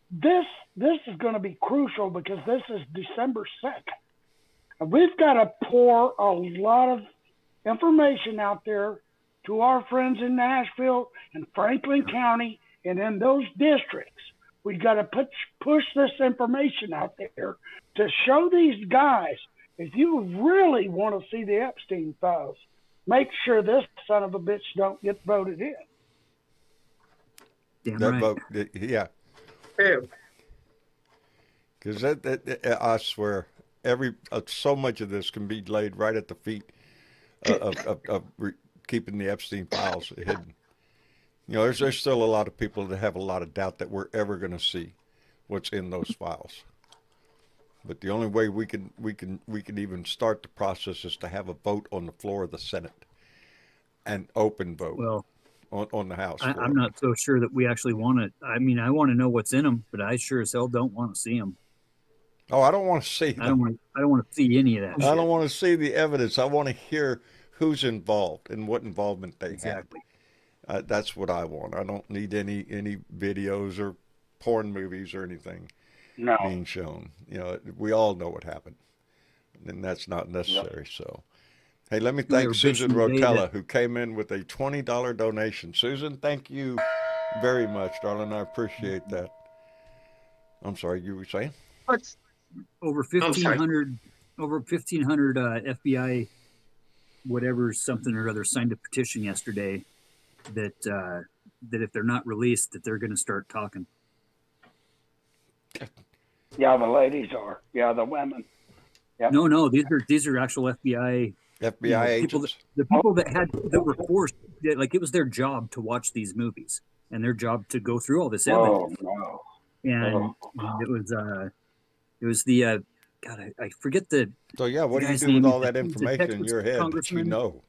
This is going to be crucial because this is December 2nd. We've got to pour a lot of information out there to our friends in Nashville and Franklin County and in those districts. We've got to push this information out there to show these guys, if you really want to see the Epstein files, make sure this son of a bitch don't get voted in. Damn That right. vote, yeah. True. Because I swear, so much of this can be laid right at the feet of keeping the Epstein files hidden. There's still a lot of people that have a lot of doubt that we're ever going to see what's in those files. But the only way we can even start the process is to have a vote on the floor of the Senate, an open vote Well, on the House floor. I'm not so sure that we actually want to. I mean, I want to know what's in them, but I sure as hell don't want to see them. Oh, I don't want to see them. I don't want to see any of that. I don't want to see the evidence. I want to hear who's involved and what involvement they Exactly. had. That's what I want. I don't need any videos or porn movies or anything No. being shown. You know, we all know what happened, and that's not necessary. Yep. So, hey, let me We thank were Susan bitching today Rotella, that- who came in with a $20 donation. Susan, thank you very much, darling. I appreciate that. I'm sorry, you were saying? What's over I'm sorry. 1,500 FBI whatever something or other signed a petition yesterday that if they're not released, that they're going to start talking. Yeah, the ladies are. Yeah, the women. Yep. No, these are actual FBI FBI people agents. the people that were forced, like it was their job to watch these movies and their job to go through all this Oh, evidence. no. And it was the God, I forget the So yeah, what do you guy's do with name. all He's that a information in Texas your head that you congressman. know?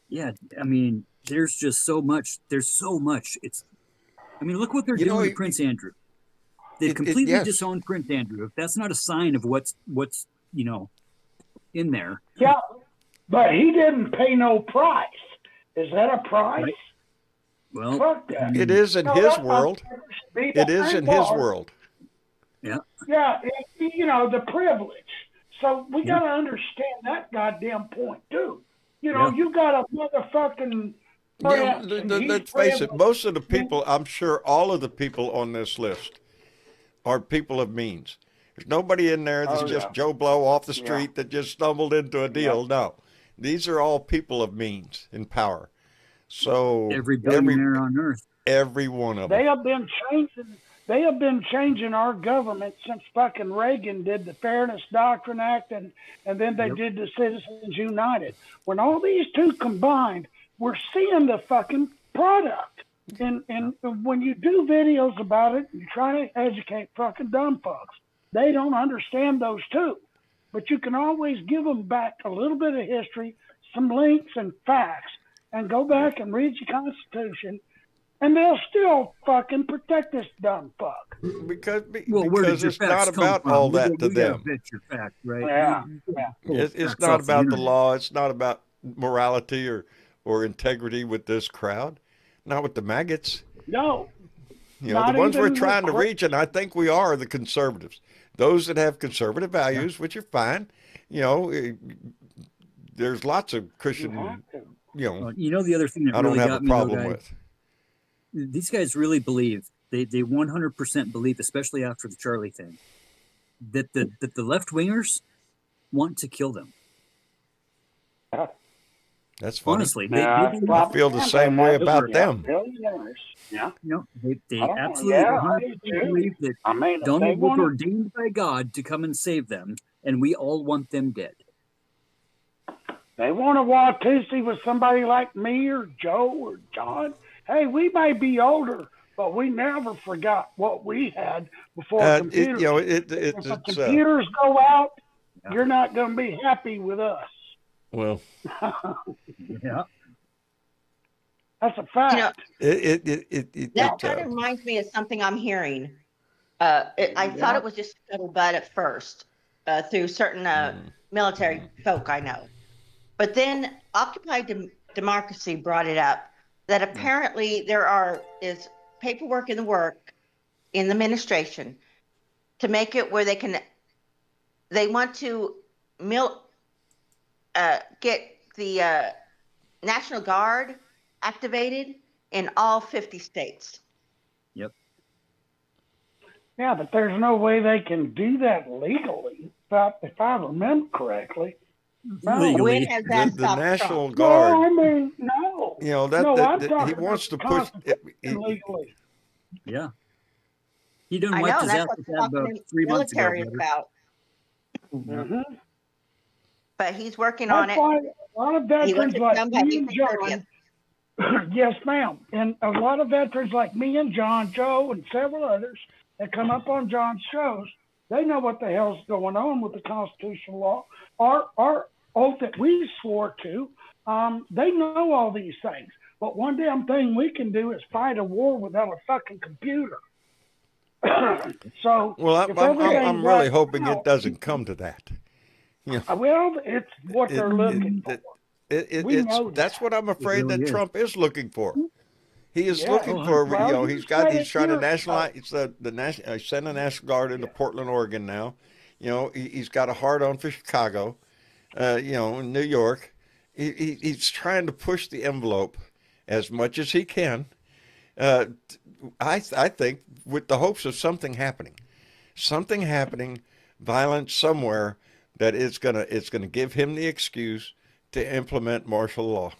Yeah, I mean, there's just so much. There's so much. I mean, look what they're You know, doing to Prince Andrew. They've completely yes. disowned Prince Andrew. If that's not a sign of what's in there. Yeah, but he didn't pay no price. Is that a price? Right. Well, Fuck that. It is in No, his that world. motherfucker should be It is in his behind bars. world. yeah, Yeah, you know, the privilege. So we Yeah. got to understand that goddamn point, too. You know, Yeah. you got a motherfucking Yeah, prince, and he's let's face it. privileged. Most of the people, I'm sure, all of the people on this list are people of means. There's nobody in there that's Oh, just yeah. Joe Blow off the Yeah. street that just stumbled into a deal. No, these are all people of means and power. So every billionaire on earth. every one of They them. have been changing. They have been changing our government since fucking Reagan did the Fairness Doctrine Act, and then they Yep. did the Citizens United. When all these two combined, we're seeing the fucking product. And when you do videos about it, you try to educate fucking dumb fucks. They don't understand those two. But you can always give them back a little bit of history, some links and facts, and go back and read your Constitution, and they'll still fucking protect this dumb fuck. Because Well, where did because your it's facts not come about from? all We that to gotta them. vet your fact, right? Yeah, You- yeah. pull It's facts not off about the internet. law. It's not about morality or integrity with this crowd. Not with the maggots. No. You know, Not the ones we're even with trying to Cra- reach, and I think we are the conservatives. Those that have conservative values, which are fine. You know, there's lots of Christian, You have to. you know, Well, you know the other thing that I don't really have got a me, though, problem guys? with. These guys really believe they 100% believe, especially after the Charlie thing, that the left wingers want to kill them. That's funny. Honestly, Nah, they I feel the same way about yeah, them. billionaires. Yeah. they Oh, absolutely yeah, I 100% do too. believe that I mean, if they Donald was want ordained by God to come and save them, and we all want them dead. they want to Watusi with somebody like me or Joe or John. Hey, we may be older, but we never forgot what we had before computers. If the It's computers go out, you're not going to be happy with us. well, Yeah. That's a fact. You know, it that kind of reminds me of something I'm hearing. I thought it was just scuttlebutt at first through certain military folk I know. But then Occupy Democracy brought it up that apparently there is paperwork in the work in the administration to make it where they want to get the National Guard activated in all 50 states. Yep. Yeah, but there's no way they can do that legally, if I remember correctly. No. Legally. When has that the stopped National Trump? Guard. No, I mean, no. You know No, I'm he talking wants to about push. Constitution legally. Yeah. He done I wiped know, his that's ass what with the that about fucking 3 months ago. military is brother. about. Mm-hmm. But he's working on That's it. why a lot of He wants veterans it like done by me and April John, 30th. yes, ma'am, and a lot of veterans like me and John, Joe, and several others that come up on John's shows, They know what the hell's going on with the constitutional law. Our oath that we swore to, they know all these things. But one damn thing we can do is fight a war without a fucking computer. So, Well, I'm really hoping it doesn't come to that. You know, well, it's what they're looking for. That's what I'm afraid really that is. Trump is looking for. He is Yeah. looking for, Well, he's you trying to said it nationalize. It's the national. He sent a National Guard into Portland, Oregon now. He's got a hard on for Chicago. In New York, he's trying to push the envelope as much as he can. I think with the hopes of something happening, violence somewhere that it's gonna give him the excuse to implement martial law.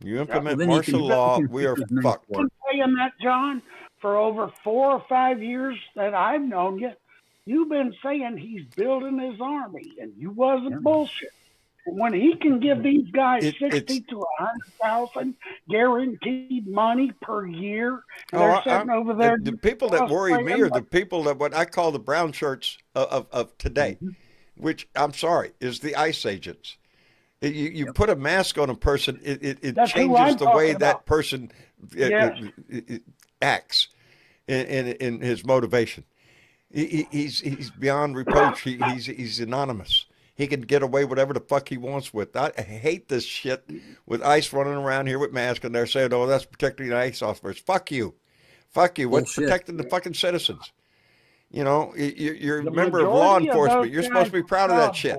You implement martial law, we are fucked. I've been saying that, John, for over 4 or 5 years that I've known you. You've been saying he's building his army, and you wasn't bullshit. And when he can give these guys 60 to 100,000 guaranteed money per year, and they're sitting over there. The people that worry me are the people that what I call the brown shirts of today, which I'm sorry is the ICE agents. You put a mask on a person, it changes the way that person acts in his motivation. He's beyond reproach. He's anonymous. He can get away whatever the fuck he wants with. I hate this shit with ICE running around here with masks and they're saying, "Oh, that's protecting the ICE officers." Fuck you. What's protecting the fucking citizens? You're a member of law enforcement. You're supposed to be proud of that shit.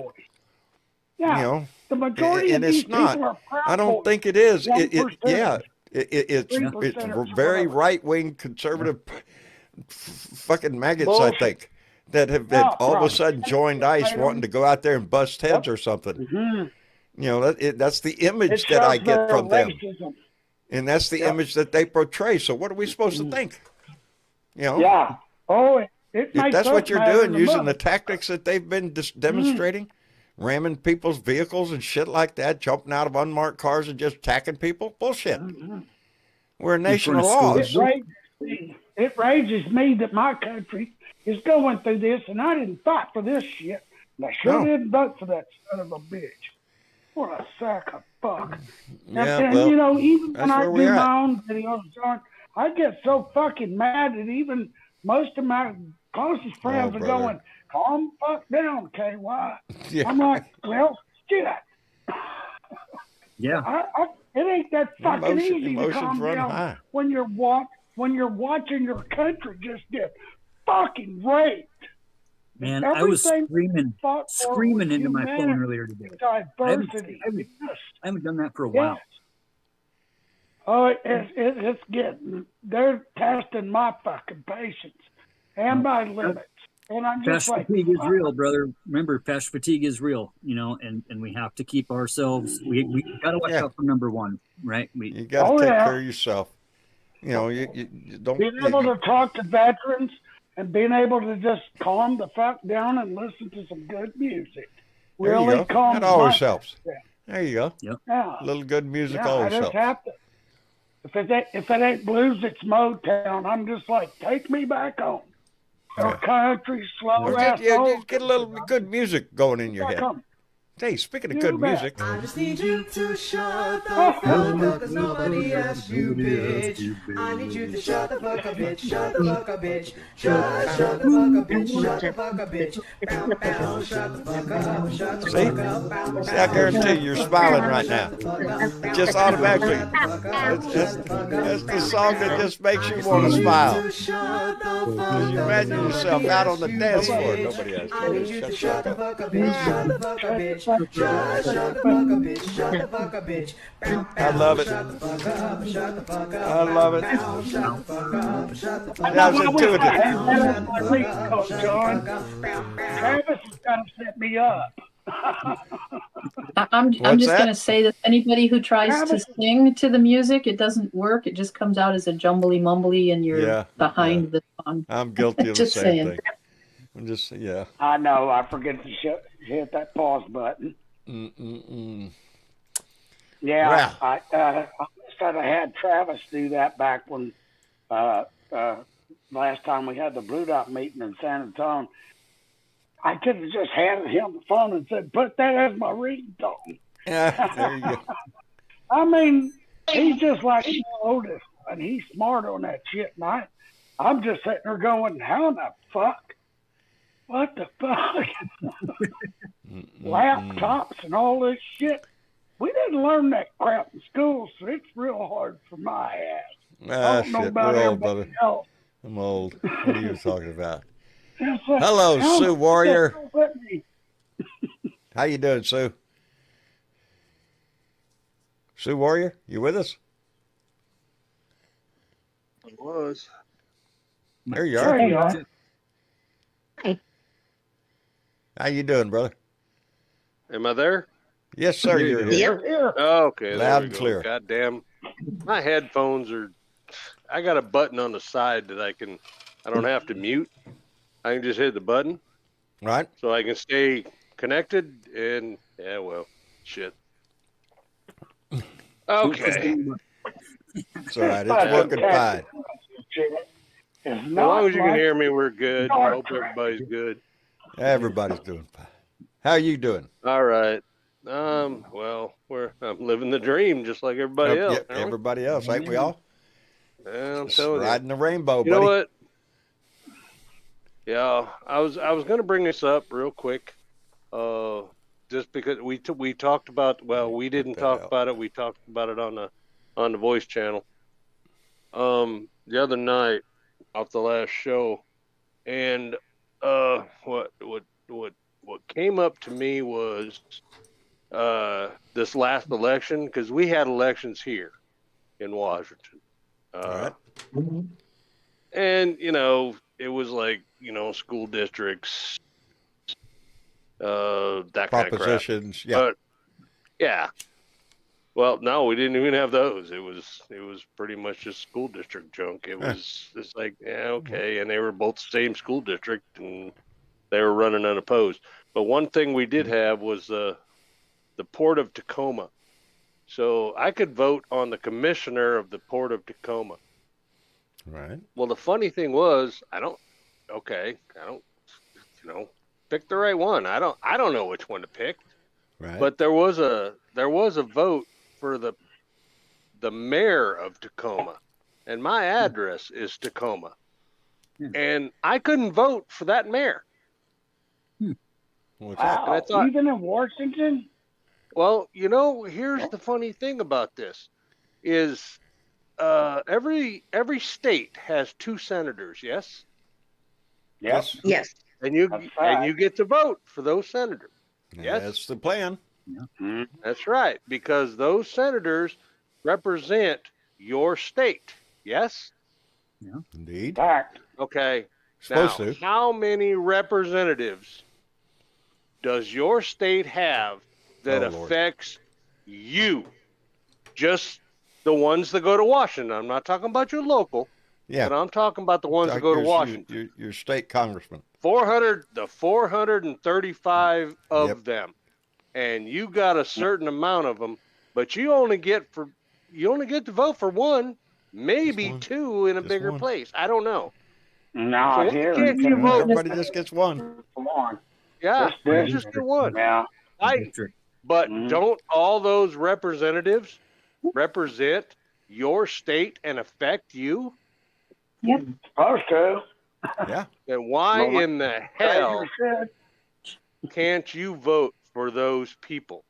Yeah. The majority and of these it's not. people are proud. I don't think it is. It's 3% very right wing conservative fucking maggots. I think that have all of a sudden joined ICE, wanting to go out there and bust heads or something. Mm-hmm. That's the image that I get from them, and that's the image that they portray. So what are we supposed to think? Yeah. Oh, if that's what you're doing, using the tactics that they've been demonstrating. Ramming people's vehicles and shit like that, jumping out of unmarked cars and just attacking people. Bullshit. We're a nation of laws. It rages me that my country is going through this, and I didn't fight for this shit. And I sure didn't vote for that son of a bitch. What a sack of fuck. And even when I do my own videos, John, I get so fucking mad that even most of my closest friends are going, "Calm the fuck down, KY." Yeah. I'm like, well, shit. Yeah. It ain't that fucking easy to calm down when you're watching your country just get fucking raped. Man, I was screaming into my phone earlier today. Diversity. I haven't done that for a while. Oh, it's getting. They're testing my fucking patience and my limits. And I'm just fashion fatigue is real, brother. Remember, fashion fatigue is real, and we have to keep ourselves. We got to watch out for number one, right? You got to take care of yourself. You don't being able to talk to veterans and being able to just calm the fuck down and listen to some good music. Really calm. That always helps. There you go. Yep. Yeah. A little good music always helps. Have to. If it ain't blues, it's Motown. I'm just like, take me back home. Our country, slow just get a little good music going in your head. Hey, speaking of good music. I just need you to shut the fuck up, cause nobody asked you, bitch. I need you to shut the fuck up, bitch. Shut the fuck up, bitch. Shut the fuck up, bitch. Shut the fuck up, bitch. Bow, bow, shut the fuck up. Shut the fuck up. See, I guarantee you're smiling right now. Just automatically. That's the song that just makes you want to smile. Because you imagine yourself out on the dance floor. Nobody asked you to shut the fuck up. Shut the fuck up, bitch. Shut the fuck up, bitch. Shut the fuck up, bitch. I love it. Shut the fuck up. Shut the fuck up. I love it. Shut the fuck up. Shut the fuck up. That's intuitive. Travis has got to set me up. I'm just going to say that anybody who tries to sing to the music, it doesn't work. It just comes out as a jumbly mumbly and you're behind the song. I'm guilty of the same thing. I'm just, I know. I forget to hit that pause button. Yeah, I wish I'd have had Travis do that back when last time we had the Blue Dot meeting in San Antonio. I could have just handed him the phone and said, "Put that as my ringtone." Yeah, there you go. I mean, he's just like my oldest, and he's smart on that shit. And I'm just sitting there going, "How the fuck? What the fuck? Laptops and all this shit." We didn't learn that crap in school, so it's real hard for my ass. I Ah, don't know shit. about We're old, everybody brother. else. I'm old. What are you talking about? It's like, Hello, how Sue the Warrior. fuck let me- How you doing, Sue? Sue Warrior, you with us? It was. There you There are. you are. How you doing, brother? Am I there? Yes, sir. There you You're go. here. Here, here. Oh, okay, there Loud we and go. clear. God damn. My headphones are. I got a button on the side that I don't have to mute. I can just hit the button Right? so I can stay connected. And yeah, well, shit. Okay. It's all right. It's Fucking working fine. shit. It's As long not as you can like hear me, we're good. Star Hope Trek. everybody's good. Everybody's doing fine. How you doing? All right. Well, I'm living the dream just like everybody else. Yep, aren't we? everybody else, ain't we all? Yeah, I'm Just telling you. riding the rainbow, You know buddy. what? Yeah, I was gonna bring this up real quick, just because we talked about. Well, we didn't that talk out. about it. We talked about it on the voice channel. The other night, off the last show, and what came up to me was this last election, because we had elections here in Washington. Right. And it was like school districts, that kind of crap. Propositions. Yeah. But yeah, well, no, we didn't even have those. It was pretty much just school district junk. It's like, yeah, okay, and they were both the same school district, and they were running unopposed. But one thing we did have was the Port of Tacoma. So I could vote on the commissioner of the Port of Tacoma. Right. Well, the funny thing was, I don't, pick the right one. I don't know which one to pick. Right. But there was a vote for the mayor of Tacoma, and my address is Tacoma, and I couldn't vote for that mayor. What's that? And I wow, thought, even in Washington. well, here's the funny thing about this is every state has 2 senators, yes? Yep. Yes. And you That's right. get to vote for those senators. Yes? That's the plan. That's right, because those senators represent your state. Yes? Indeed. Fact. Okay. Supposed Now, to. how many representatives does your state have that Oh, Lord. affects you? Just the ones that go to Washington. I'm not talking about your local, Yeah. but I'm talking about the ones that go to Washington. Your state congressman. 435 of Yep. them, and you got a certain amount of them, but you only get to vote for one, maybe Just one. 2 in a Just bigger one. place. I don't know. No, So why here. can't you in vote? Everybody just gets one. Come on. Yeah, This you just get one. Yeah. But Mhm. don't all those representatives represent your state and affect you? Yep. Supposed to. Yeah. Then why Well, in the hell Said. can't you vote for those people?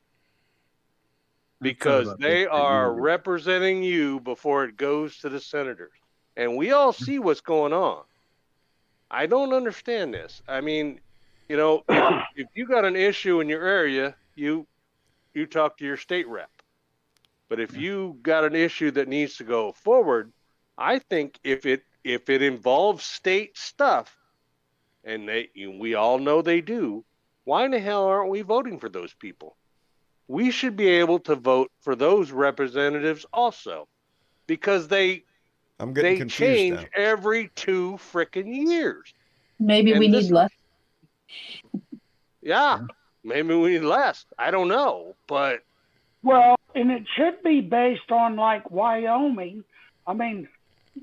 Sorry Because about they that. are representing you before it goes to the senators. And we all see what's going on. I don't understand this. I mean, if you got an issue in your area, you talk to your state rep. But if you got an issue that needs to go forward, I think if it involves state stuff, and we all know they do, why in the hell aren't we voting for those people? We should be able to vote for those representatives also, because they I'm getting confused change now. every 2 frickin' years. Maybe And we this need less. Yeah, maybe we need less. I don't know, but Well, and it should be based on like Wyoming. I mean,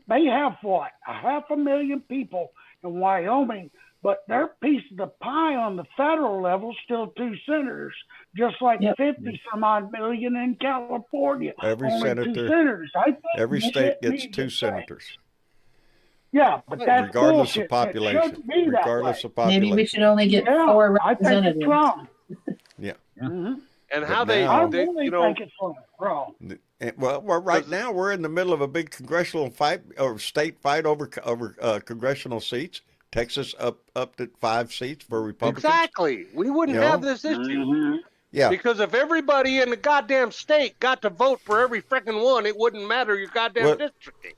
they have what, 500,000 people in Wyoming, but their piece of the pie on the federal level still 2 senators, just like Yep. 50 some odd million in California. Every Only 2 senator, senators. I think every shit state gets needs to 2 change. senators, Yeah, but that's regardless bullshit. of population. It shouldn't be Regardless that of way. Maybe we population. should only get Yeah, 4 I think it's representatives. wrong. Yeah. hmm And But how now- I they really you know, think it's wrong. Well, right Does- now we're in the middle of a big congressional fight or state fight over congressional seats. Texas up to 5 seats for Republicans. exactly. We wouldn't You know? have this issue. Mhm. Yeah. Because if everybody in the goddamn state got to vote for every freaking one, it wouldn't matter your goddamn Well, districting.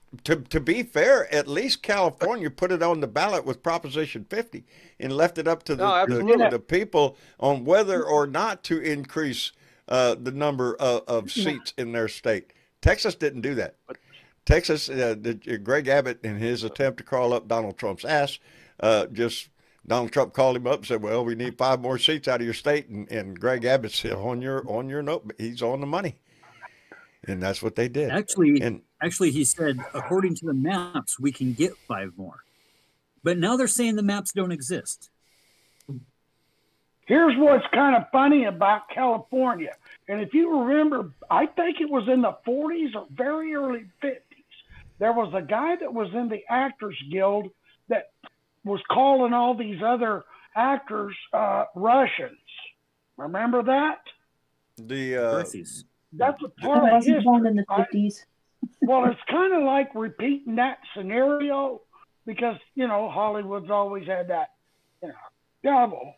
To be fair, at least California put it on the ballot with Proposition 50 and left it up to No, absolutely. the people on whether or not to increase the number of seats in their state. Texas didn't do that. Texas, Greg Abbott, in his attempt to crawl up Donald Trump's ass, Donald Trump called him up and said, "Well, we need 5 more seats out of your state," and Greg Abbott said, "On your note, he's on the money," and that's what they did. Actually, he said, according to the maps, we can get 5 more. But now they're saying the maps don't exist. Here's what's kind of funny about California. And if you remember, I think it was in the 40s or very early 50s, there was a guy that was in the Actors Guild that was calling all these other actors Russians. Remember that? Russies. That's a I part of wasn't born history. in the 50s. Well, it's kind of like repeating that scenario because, Hollywood's always had that, devil.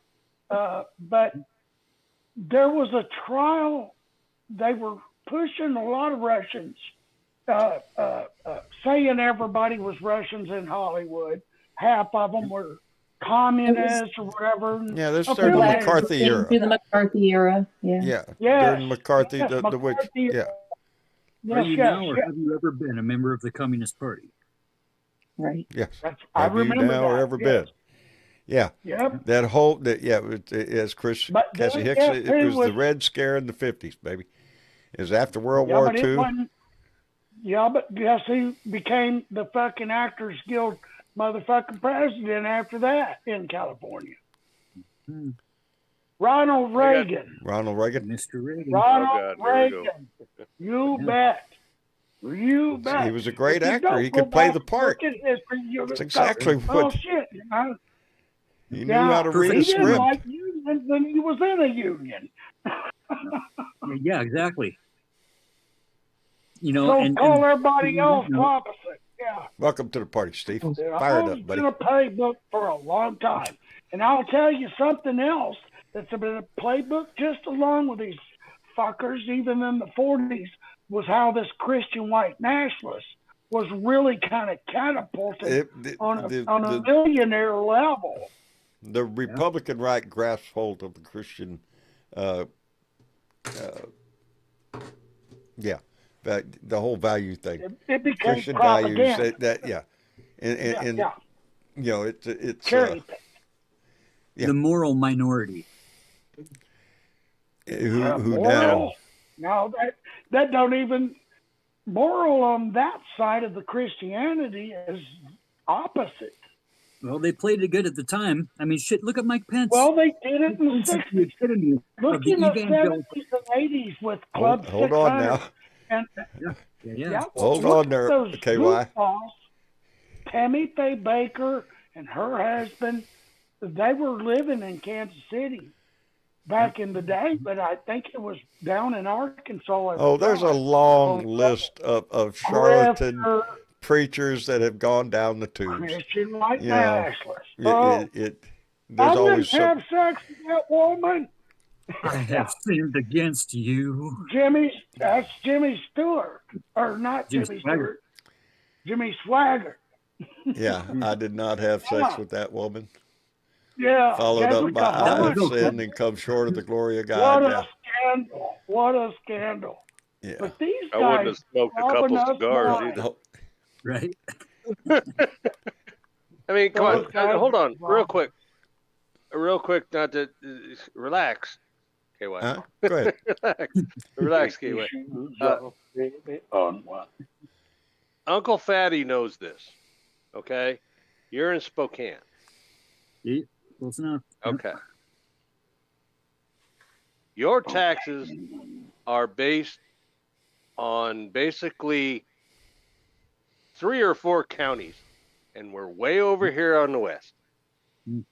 But there was a trial. They were pushing a lot of Russians, saying everybody was Russians in Hollywood. Half of them were communists or whatever. Yeah, this Okay, started the okay. McCarthy Came era. through the McCarthy era. Yeah. Yeah, Yes, during McCarthy, yes, the witch. McCarthy Yeah, era. Are Yes, you yes, now, or yes. have you ever been a member of the Communist Party? Right. yes. I Have you remember now or that, ever yes. been? Yeah, Yep. that whole as Chris But Cassie then, Hicks, yeah, it too, was the with- Red Scare in the 50s, baby. It was after World Yeah, War but it II. wasn't. Yeah, but guess who became the fucking Actors Guild motherfucking president after that in California? Hmm. Ronald Reagan. Ronald Reagan. Mr. Reagan. Ronald Oh, God, here we go. Reagan. You Yeah. bet. You bet. He was a great If you actor. don't He go could play back the and part. Look at history, you're That's gonna exactly go, what- oh shit, He knew how to read a He didn't script. like unions when he was in a union. Yeah, exactly. So and call everybody and- else opposite. Yeah. Welcome to the party, Steve. Dude, Fire I it was up, buddy. in a playbook for a long time. And I'll tell you something else that's been a playbook just along with these fuckers, even in the 40s, was how this Christian white nationalist was really kind of catapulted on a millionaire level. The Republican right grasps hold of the Christian, the whole value thing. It became Christian propaganda. values, and yeah. it's Cherry pick. Yeah. the moral minority. who Moral. Now that don't even moral on that side of the Christianity is opposite. Well, they played it good at the time. I mean, shit, look at Mike Pence. Well, they did it in the He's the 60s. epitome Look of the in the evangelical. 70s and 80s with Club hold 600. on now. And, Yeah. Hold look on at there, those KY. goofballs. Tammy Faye Baker and her husband, they were living in Kansas City back in the day, but I think it was down in Arkansas. at Oh, the there's a time. long list of charlatan Grifter, preachers that have gone down the tubes. Christian white You know, nationalists. It, Oh, it, it, I there's didn't always have some. sex with that woman. I have sinned against you. That's Jimmy Stewart. Or not Jimmy Jimmy Swaggart. Stewart. Jimmy Swaggart. Yeah, I did not have sex with that woman. Yeah. Followed up Jessica by I Harris. have sinned and come short of the glory of What God. a Yeah, scandal. What a scandal. yeah. But these I wouldn't have guys smoked a robbing couple us cigars blind. either. Right? I mean, come Those on, guys hold on, are real quick, not to relax. KY, Huh? Go ahead. relax, KY. On what? Uncle Fatty knows this. Okay, you're in Spokane. Yeah, close enough. Okay. Your taxes are based on basically 3 or 4 counties, and we're way over here on the west. Mm.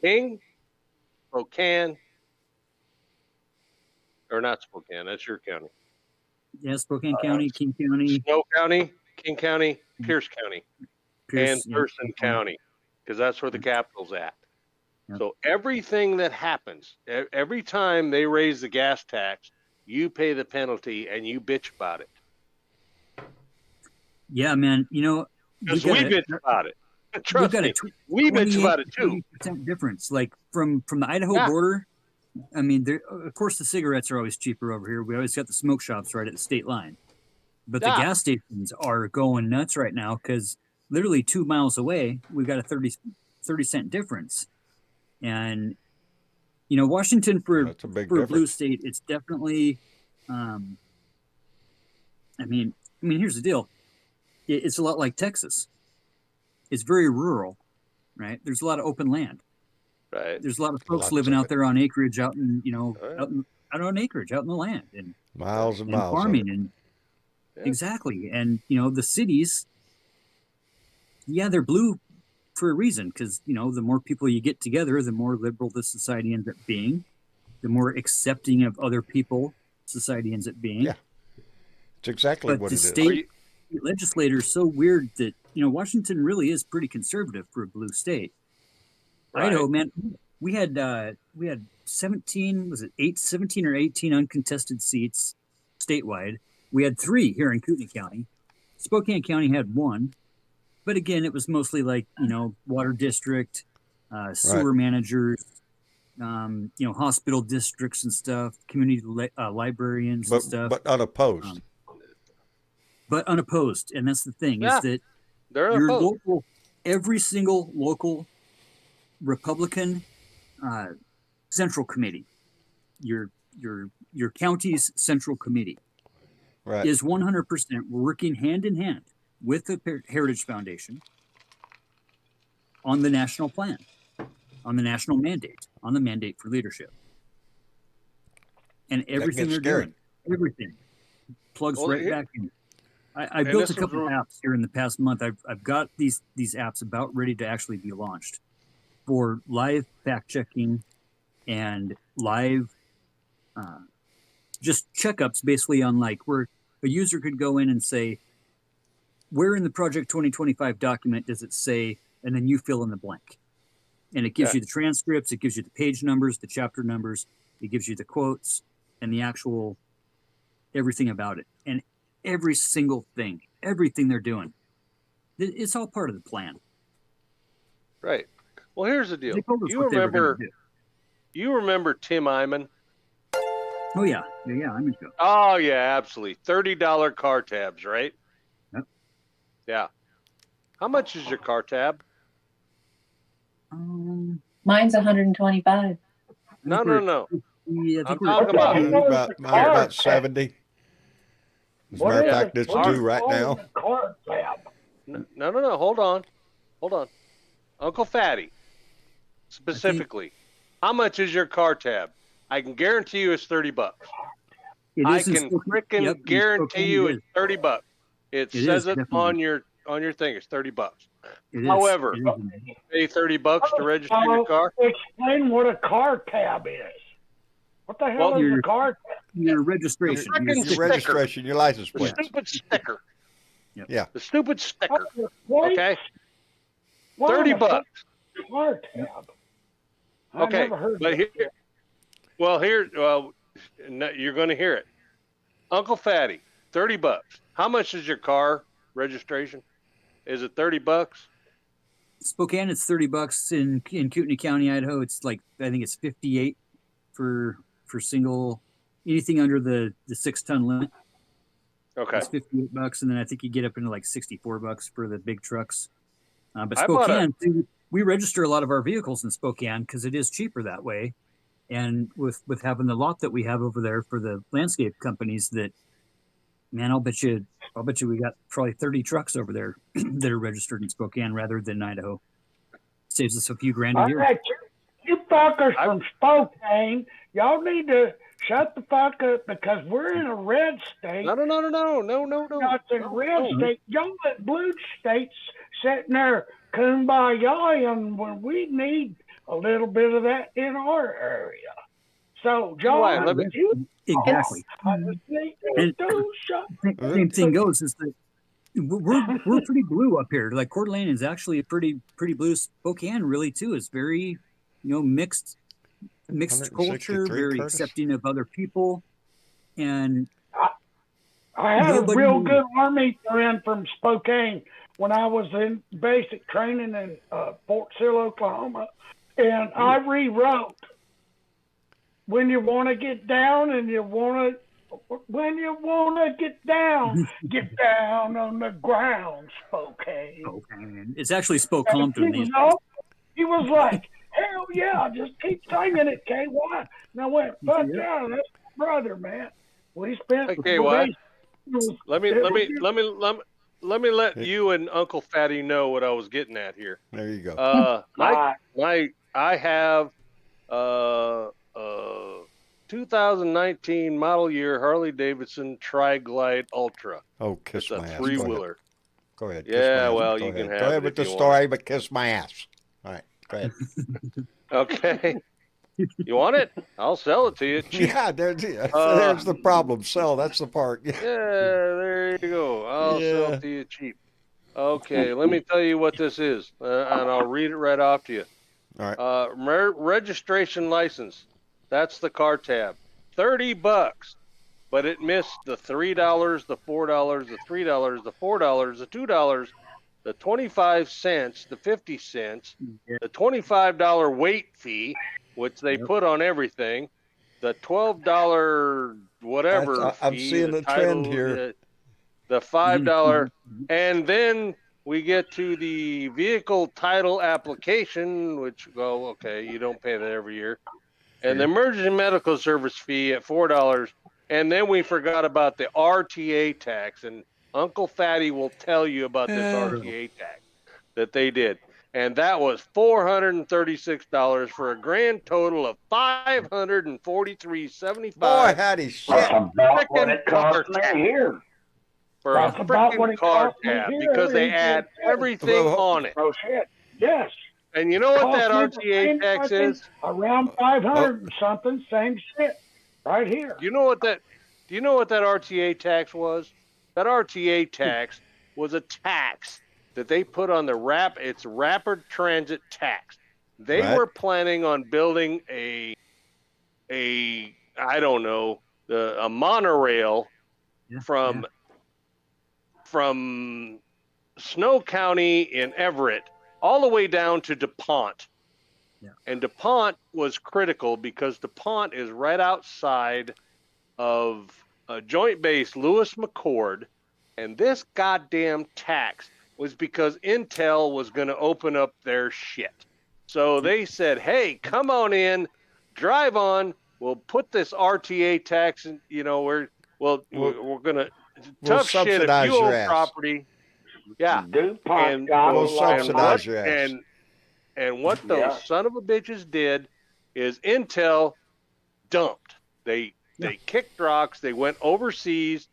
King, Spokane, or not Spokane, that's your county. Yeah, Spokane County, King County, Snow County, King County, Pierce County, and Pierce. Yeah. Thurston County, because that's where the capital's at. Yep. So everything that happens, every time they raise the gas tax, you pay the penalty and you bitch about it. Yeah, man. You know, Because we bitch about it. Trust me, we bitch about it too. 20% difference, like from the Idaho Yeah. border. I mean, of course, the cigarettes are always cheaper over here. We always got the smoke shops right at the state line, but the Yeah. gas stations are going nuts right now because literally 2 miles away, we've got a 30-cent difference. And you know, Washington for That's a big a blue difference. state, it's definitely. I mean, here's the deal. It's a lot like Texas. It's very rural, right? There's a lot of open land. Right. There's a lot of folks Lots living of out it. there on acreage, out in Oh, yeah. out on acreage, out in the land, and Miles and miles. farming, Of it. and Yeah. exactly. And you know, the cities, yeah, they're blue for a reason, because you know, the more people you get together, the more liberal the society ends up being, the more accepting of other people society ends up being. Yeah. It's exactly But what the it is. state legislator is so weird that, you know, Washington really is pretty conservative for a blue state. Right. Idaho, man, we had 17, was it 17 or 18 uncontested seats statewide. We had 3 here in Kootenai County. Spokane County had 1, but again, it was mostly like, you know, water district, sewer managers, you know, hospital districts and stuff, community librarians and stuff. But unopposed. But unopposed. And that's the thing, Yeah. is that They're your opposed. local, every single local Republican central committee, your county's central committee, Right. is 100% working hand in hand with the Heritage Foundation on the national plan, on the national mandate, on the mandate for leadership, and everything gets they're scary. doing, everything plugs Well, right here- back in. I And built this a couple was- apps here in the past month. I've got these apps about ready to actually be launched for live fact checking and live just checkups, basically on like where a user could go in and say, where in the Project 2025 document does it say, and then you fill in the blank. And it gives Yeah. you the transcripts, it gives you the page numbers, the chapter numbers, it gives you the quotes and the actual everything about it. And every single thing, everything they're doing, it's all part of the plan. Right. Well, here's the deal. They told us You what they were gonna remember? do. You remember Tim Iman? Oh yeah, I'm into it. Oh yeah, absolutely. $30 car tabs, right? Yep. Yeah. How much is your car tab? Mine's 125. No. Yeah, I I'm think we're talking about- Mine's about 70. As a What matter of is fact, it? it's What due is right on now. the car tab? No. Hold on. Uncle Fatty, specifically, how much is your car tab? I can guarantee you it's $30. It I is in can Spokane. frickin' Yep, in guarantee Spokane you it it's $30. It It says is, it definitely. on your thing. It's $30. It is. However, It is. Pay $30 to register your car. Explain what a car tab is. What the hell Well, is a your- car tab? Your registration. Frickin' Your Your sticker. registration, your license The plate. stupid sticker. Yeah. The stupid sticker. What? Okay. Why $30 the fuck is a car tab? I Okay, never heard but of here, it. you're going to hear it. Uncle Fatty, $30. How much is your car registration? Is it $30? Spokane, it's $30 in Kootenai County, Idaho. It's like, I think it's 58 for single, anything under the 6-ton limit. Okay. It's $58, and then I think you get up into like $64 for the big trucks. But I bought a- Spokane, we register a lot of our vehicles in Spokane because it is cheaper that way. And with having the lot that we have over there for the landscape companies, that, man, I'll bet you we got probably 30 trucks over there that are registered in Spokane rather than Idaho. Saves us a few grand a All year. right, you fuckers from Spokane, y'all need to shut the fuck up because we're in a red state. No. Not in red state. Y'all in blue states sitting there kumbaya, when we need a little bit of that in our area. So, John, Let me- Exactly. And same thing goes is that we're pretty blue up here. Like Coeur d'Alene is actually a pretty blue. Spokane really too is very, mixed culture, 163, very Curtis? accepting of other people, and I had a nobody real knew. good Army friend from Spokane when I was in basic training in Fort Sill, Oklahoma, and I rewrote when you want to get down and when you want to get down on the ground, Spokane. Spokane. It's actually Spokane through me. He was like, hell yeah, just keep singing it, KY. And I went, fuck yeah, that's my brother, man. We spent Okay, what? Let me let you and Uncle Fatty know what I was getting at here. There you go. I have 2019 model year Harley Davidson Tri-Glide Ultra. Oh, kiss It's a my ass. three-wheeler. Go ahead. Yeah, well, Go you ahead. can have Go it ahead with if the you story, want but kiss my ass. All right, go ahead. Okay. You want it? I'll sell it to you cheap. Yeah, there's the problem. Sell, that's the part. Yeah, there you go. I'll sell it to you cheap. Okay, let me tell you what this is, and I'll read it right off to you. All right. Registration license. That's the car tab. $30, but it missed the $3, the $4, the $3, the $4, the $2, the 25 cents, the 50 cents, the $25 weight fee, which they put on everything, the $12 whatever I'm fee, seeing the trend here. the $5, and then we get to the vehicle title application, which, well, okay, you don't pay that every year, and the emergency medical service fee at $4, and then we forgot about the RTA tax, and Uncle Fatty will tell you about this RTA tax that they did. And that was $436 for a grand total of $543.75. Boy, howdy shit. That's about what it cost me here. For That's a about what freaking it car cost me tab here. because they add everything on it. Oh shit! Yes. And you know what that Cost me the RTA same tax fucking is? Around 500 and something. Same shit. Right here. Do you know what that RTA tax was? That RTA tax was a tax that they put on it's rapid transit tax. They were planning on building a I don't know, a monorail from Snow County in Everett all the way down to DuPont. Yeah. And DuPont was critical because DuPont is right outside of Joint Base Lewis McChord, and this goddamn tax was because Intel was going to open up their shit. So they said, hey, come on in, drive on, we'll put this RTA tax in, we're going to, tough shit if you own property. Yeah. DuPont we'll subsidize your ass. And what those son of a bitches did is Intel dumped. They kicked rocks. They went overseas,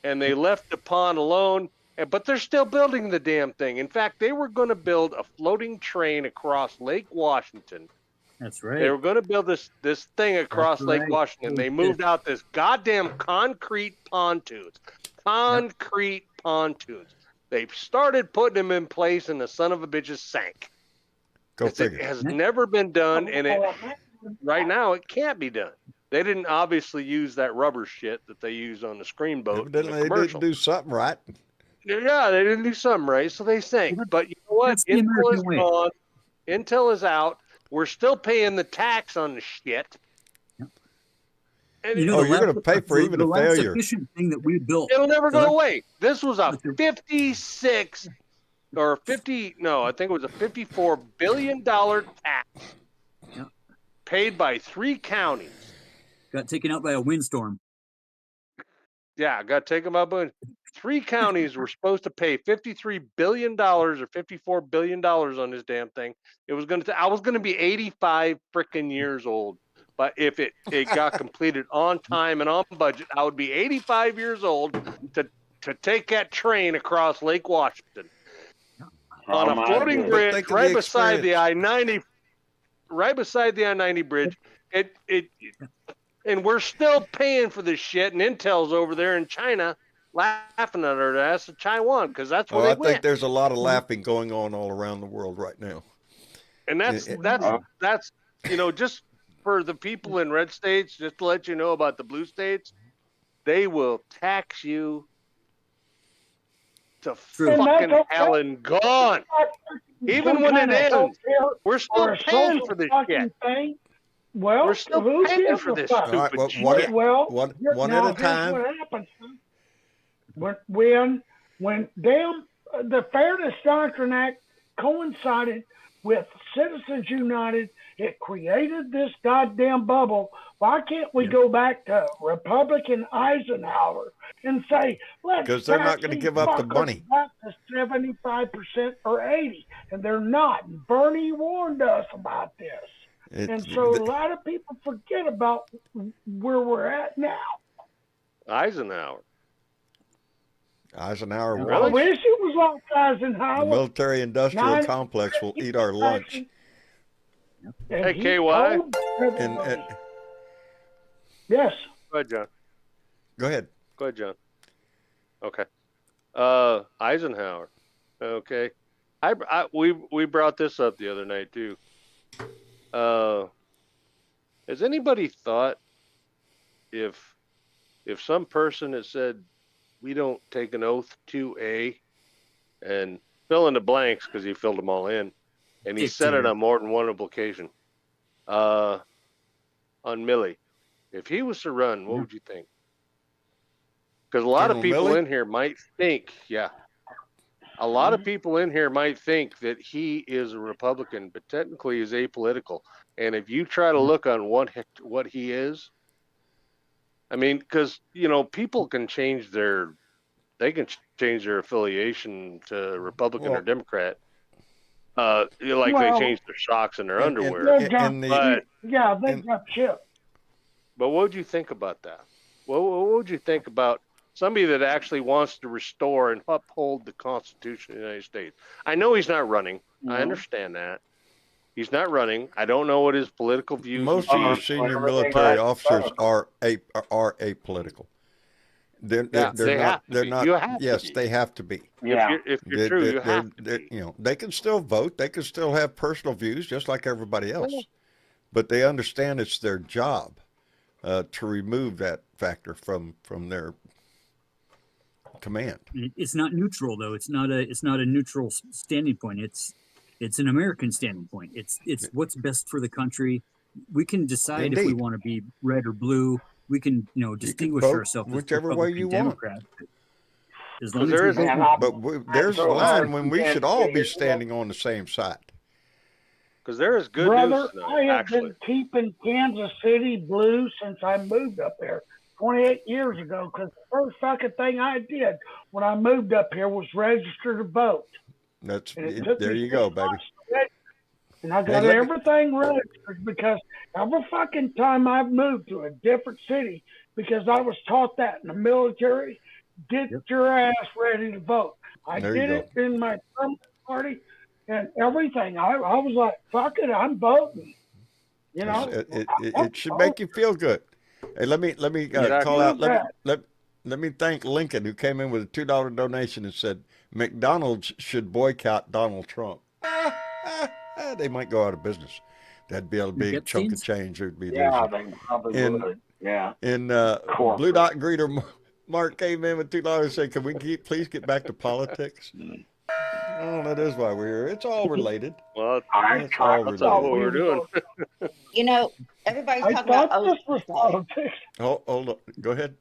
and they left DuPont alone. But they're still building the damn thing. In fact, they were going to build a floating train across Lake Washington. That's right. They were going to build this thing across Lake Washington. They moved out this goddamn concrete pontoons. Pontoons. They started putting them in place, and the son of a bitches sank. Go figure. It has never been done, and right now it can't be done. They didn't obviously use that rubber shit that they use on the screen boat. Evidently, they didn't do something right. Yeah, they didn't do something right, so they sank. But you know what? Intel is gone. Intel is out. We're still paying the tax on the shit. And you're going to pay for even a failure. Thing that we built. It'll never go away. This was a 56 or 50. No, I think it was a $54 billion tax paid by 3 counties. Got taken out by a windstorm. Yeah, got taken by boom. 3 counties were supposed to pay $53 billion or $54 billion on this damn thing. It was going to, I was going to be 85 freaking years old. But if it got completed on time and on budget, I would be 85 years old to take that train across Lake Washington on a floating bridge think of right the beside the experience. I-90, right beside the I-90 bridge. And we're still paying for this shit, and Intel's over there in China laughing at our ass at Taiwan because that's where Oh, they I think went. there's a lot of laughing going on all around the world right now. And that's just for the people in red states, just to let you know about the blue states, they will tax you to True. And fucking that's hell okay. and gone. Even Some when kind it of ends, healthcare we're or still a paying social for this fucking shit. thing. Well, We're still who paying gives for a this fuck? All right, stupid well, shit. Well, one now at a time. here's what happens. When the Fairness Doctrine Act coincided with Citizens United, it created this goddamn bubble. Why can't we go back to Republican Eisenhower and say, let's Because they're not tax going to these give up the fuckers money. back to 75% or 80%, and they're not. And Bernie warned us about this. And so a lot of people forget about where we're at now. Eisenhower Really? I wish it was like Eisenhower. The military-industrial complex will eat our lunch. Hey, he KY. told And everybody. Yes. Go ahead, John. go ahead. Go ahead, John. Okay. Eisenhower. Okay. We brought this up the other night too. Has anybody thought if some person has said we don't take an oath to and fill in the blanks because he filled them all in, and he said it on more than one application. On Milley, if he was to run, what would you think? Because a lot of General people Milley? in here might think, a lot of people in here might think that he is a Republican, but technically he's apolitical. And if you try to look on what he is, I mean, because people can change their affiliation to Republican or Democrat, they change their socks and their underwear. They got shit. But what would you think about that? What would you think about somebody that actually wants to restore and uphold the Constitution of the United States? I know he's not running. I understand that. He's not running. I don't know what his political views Most of your senior military officers are apolitical. They're not. Yes, they have to be. If you're true, you have to be. They can still vote. They can still have personal views, just like everybody else. But they understand it's their job to remove that factor from their command. It's not neutral, though. It's not a neutral standing point. It's an American standing point. It's what's best for the country. We can decide if we want to be red or blue. We can distinguish ourselves whichever as way you Democrat. As long There as we is- vote There's a line when we should all be standing on the same side. Because there is good Brother, news tonight, I have actually. been keeping Kansas City blue since I moved up there 28 years ago. Because the first fucking thing I did when I moved up here was register to vote. There you go, baby. And I got everything registered because every fucking time I've moved to a different city, because I was taught that in the military, get your ass ready to vote. I did it in my permanent party and everything. I was like, fuck it, I'm voting. It should make you feel good. Hey, let me call out. Let me thank Lincoln, who came in with a $2 donation and said McDonald's should boycott Donald Trump. They might go out of business. That'd be a big chunk of change. It'd be they probably would. Yeah. And Blue Dot Greeter Mark came in with $2 and said, "Can we please get back to politics?" Oh, that is why we're here. It's all related. Well, it's all that's all related. what we're doing. Everybody's I talking about thought oaths this was and stuff. politics. Hold on. Go ahead.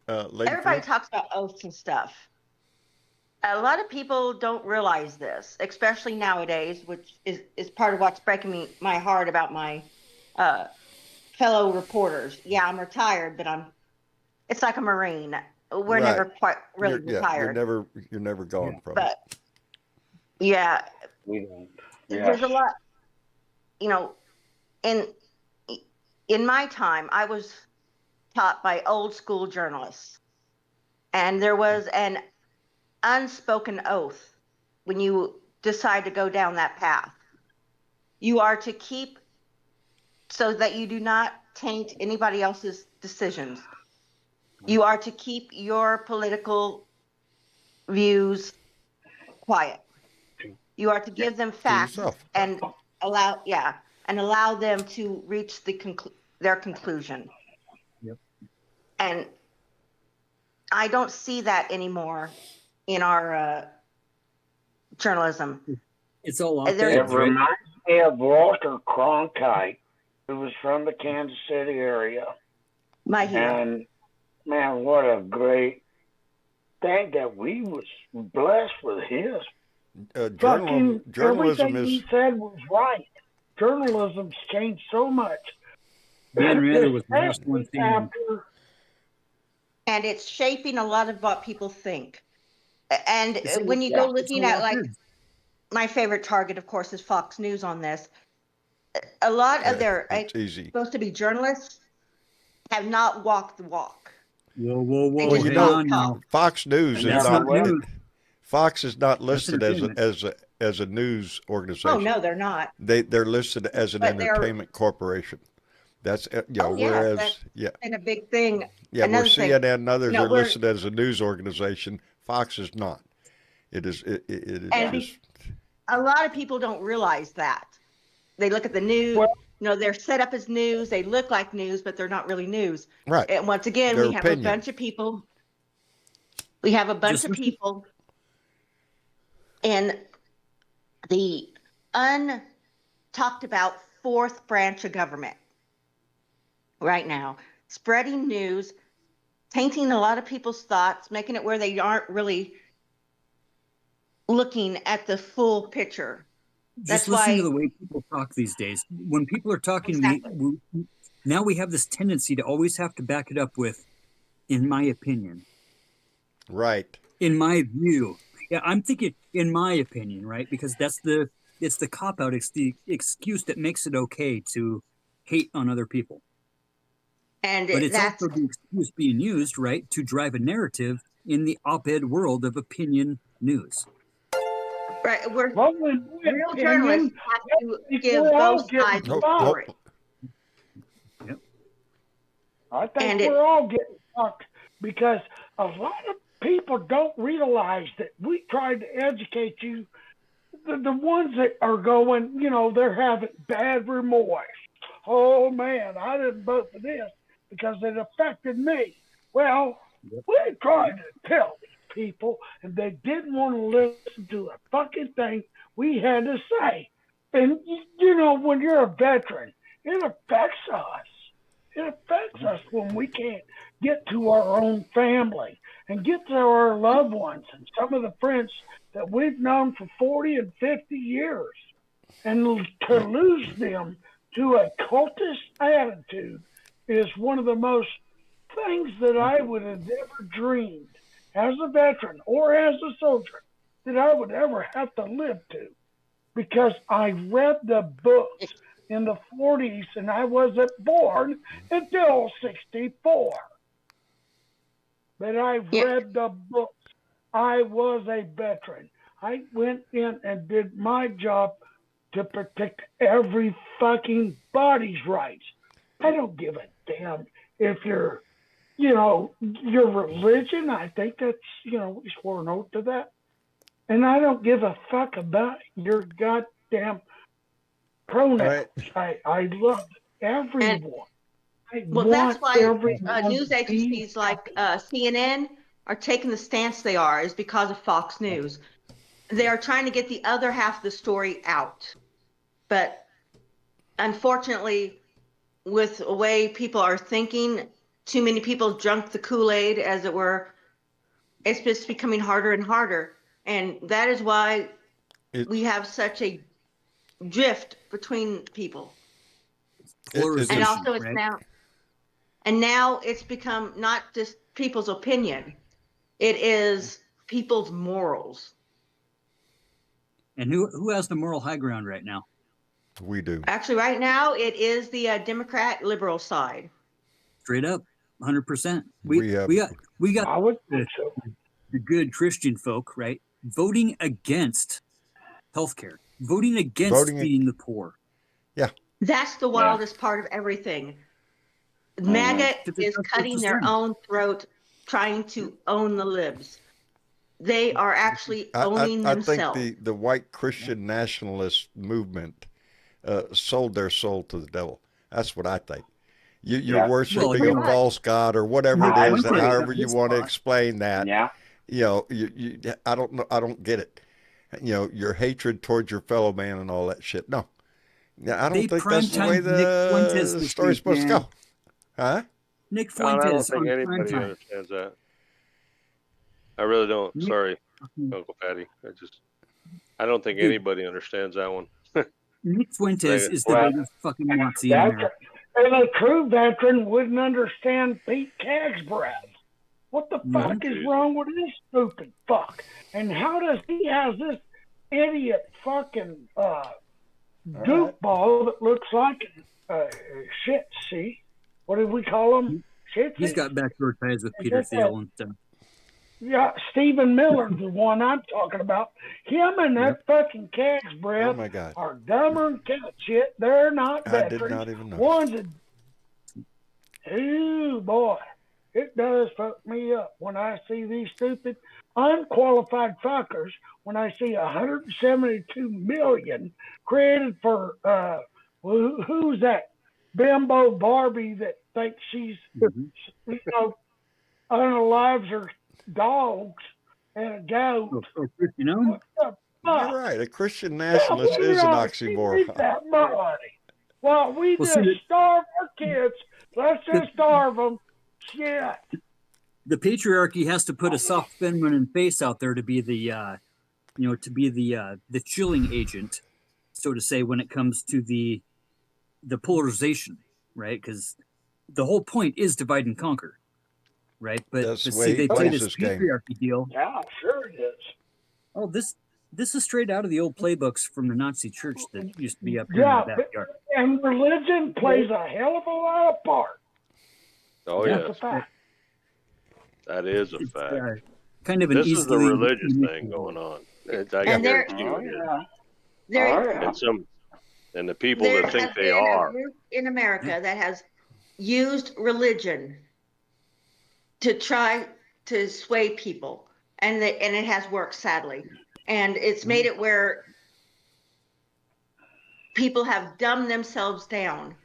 Lady Everybody Phil? talks about oaths and stuff. A lot of people don't realize this, especially nowadays, which is part of what's breaking my heart about my fellow reporters. Yeah, I'm retired, but I'm it's like a Marine. We're Right. never quite really You're retired. you're never gone from it. But yeah, We don't. Yeah. there's a lot, you know, in my time, I was taught by old school journalists, and there was an unspoken oath when you decide to go down that path. You are to keep so that you do not taint anybody else's decisions. You are to keep your political views quiet. You are to give them facts yourself. and allow them to reach their conclusion. Yep. And I don't see that anymore in our journalism. It's all out There- there. It right? reminds me of Walter Cronkite, who was from the Kansas City area. My hero. And man, what a great thing that we was blessed with his. Fucking Journalism everything is he said was right. Journalism's changed so much. Dan Rather was the last one Especially saying, after And it's shaping a lot of what people think. And It's all- when you yeah, go looking all at, out like, there. my favorite target, of course, is Fox News on this. A lot of their it's easy. supposed to be journalists have not walked the walk. Whoa, whoa, whoa! Well, you Hang know- on now. Fox News is And That's not not news. Fox is not listed as entertainment. a news organization. Oh no, they're not. They're listed as an But they're- entertainment corporation. That's Oh, yeah, whereas that's- And a big thing. where another thing, CNN and others no, are we're- listed as a news organization, Fox is not. It is And just a lot of people don't realize that. They look at the news, Well- they're set up as news. They look like news, but they're not really news. right. And once again, Their we have opinion. a bunch of people. We have a bunch Just of listen- people in the untalked about fourth branch of government right now, spreading news, tainting a lot of people's thoughts, making it where they aren't really looking at the full picture. Just That's listen why- to the way people talk these days. When people are talking, Exactly. now we have this tendency to always have to back it up with, in my opinion, Right. in my view. Yeah, I'm thinking, in my opinion, right? Because it's the cop out. It's the excuse that makes it okay to hate on other people. And But it's that's also the excuse being used, right, to drive a narrative in the op-ed world of opinion news. right. We're well, in my real opinion, journalists have to if give we're all both getting sides of the fucked, story. I think And we're all getting fucked because a lot of people don't realize that we tried to educate you. The ones that are going, they're having bad remorse. Oh man, I didn't vote for this because it affected me. Well, we tried to tell these people, and they didn't want to listen to a fucking thing we had to say. And when you're a veteran, it affects us. It affects us when we can't get to our own family and get to our loved ones and some of the friends that we've known for 40 and 50 years. And to lose them to a cultist attitude is one of the most things that I would have never dreamed as a veteran or as a soldier that I would ever have to live to. Because I read the books in the 40s and I wasn't born until 64. But I read the books. I was a veteran. I went in and did my job to protect every fucking body's rights. I don't give a damn if you're, your religion. I think that's, we swore an oath to that. And I don't give a fuck about your goddamn pronouns. I love everyone. Well, that's why news agencies like CNN are taking the stance they are, is because of Fox News. They are trying to get the other half of the story out. But unfortunately, with the way people are thinking, too many people drunk the Kool-Aid, as it were. It's just becoming harder and harder. And that is why we have such a drift between people. Polarization, And also right? now it's become not just people's opinion. It is people's morals. And who has the moral high ground right now? We do. Actually, right now, it is the Democrat liberal side. Straight up, 100%. We have- We got I would think so. the good Christian folk, right? Voting against healthcare, voting against feeding the poor. That's the wildest part of everything. MAGA is cutting their own throat, trying to own the libs. They are actually owning themselves. I think the white Christian nationalist movement sold their soul to the devil. That's what I think. You're worshiping a false god or whatever it is, however you want to explain that. Yeah. You know, I don't know. I don't get it. You know, your hatred towards your fellow man and all that shit. No, I don't think that's the way the story's supposed to go. Huh? Nick I don't Fuentes think on anybody primetime. understands that. I really don't. Sorry, Uncle Patty. I don't think anybody understands that one. Nick Fuentes is the biggest fucking Nazi in That's America. And a true veteran wouldn't understand Pete Cagg's breath. What the fuck is wrong with this stupid fuck? And how does he have this idiot fucking goofball that looks like shit, see? What did we call him? Shit. He's got backdoor ties with Peter Thiel and stuff. Yeah, Stephen Miller's the one I'm talking about. Him and that fucking Cagg's breath are dumber than cat shit. They're not veterans. I did not even know. One's ooh, boy. It does fuck me up when I see these stupid, unqualified fuckers, when I see 172 million created for, who's that bimbo Barbie that thinks she's, you know, unalives her dogs and a goat. You know? You're right. A Christian nationalist is an oxymoron. That money. Well, we just starve our kids. Let's just starve them. Shit. The patriarchy has to put a soft feminine face out there to be the, the chilling agent, so to say, when it comes to the polarization, right? Because the whole point is divide and conquer, right? But see, they play this patriarchy deal. Yeah, sure it is. Oh, this is straight out of the old playbooks from the Nazi church that used to be up here in the backyard. And religion plays a hell of a lot of part. Oh, That's yes. a fact. That is a fact. Kind of an this is the religious thing going on. And the people that think they are. A group in America that has used religion to try to sway people, and it has worked, sadly. And it's made it where people have dumbed themselves down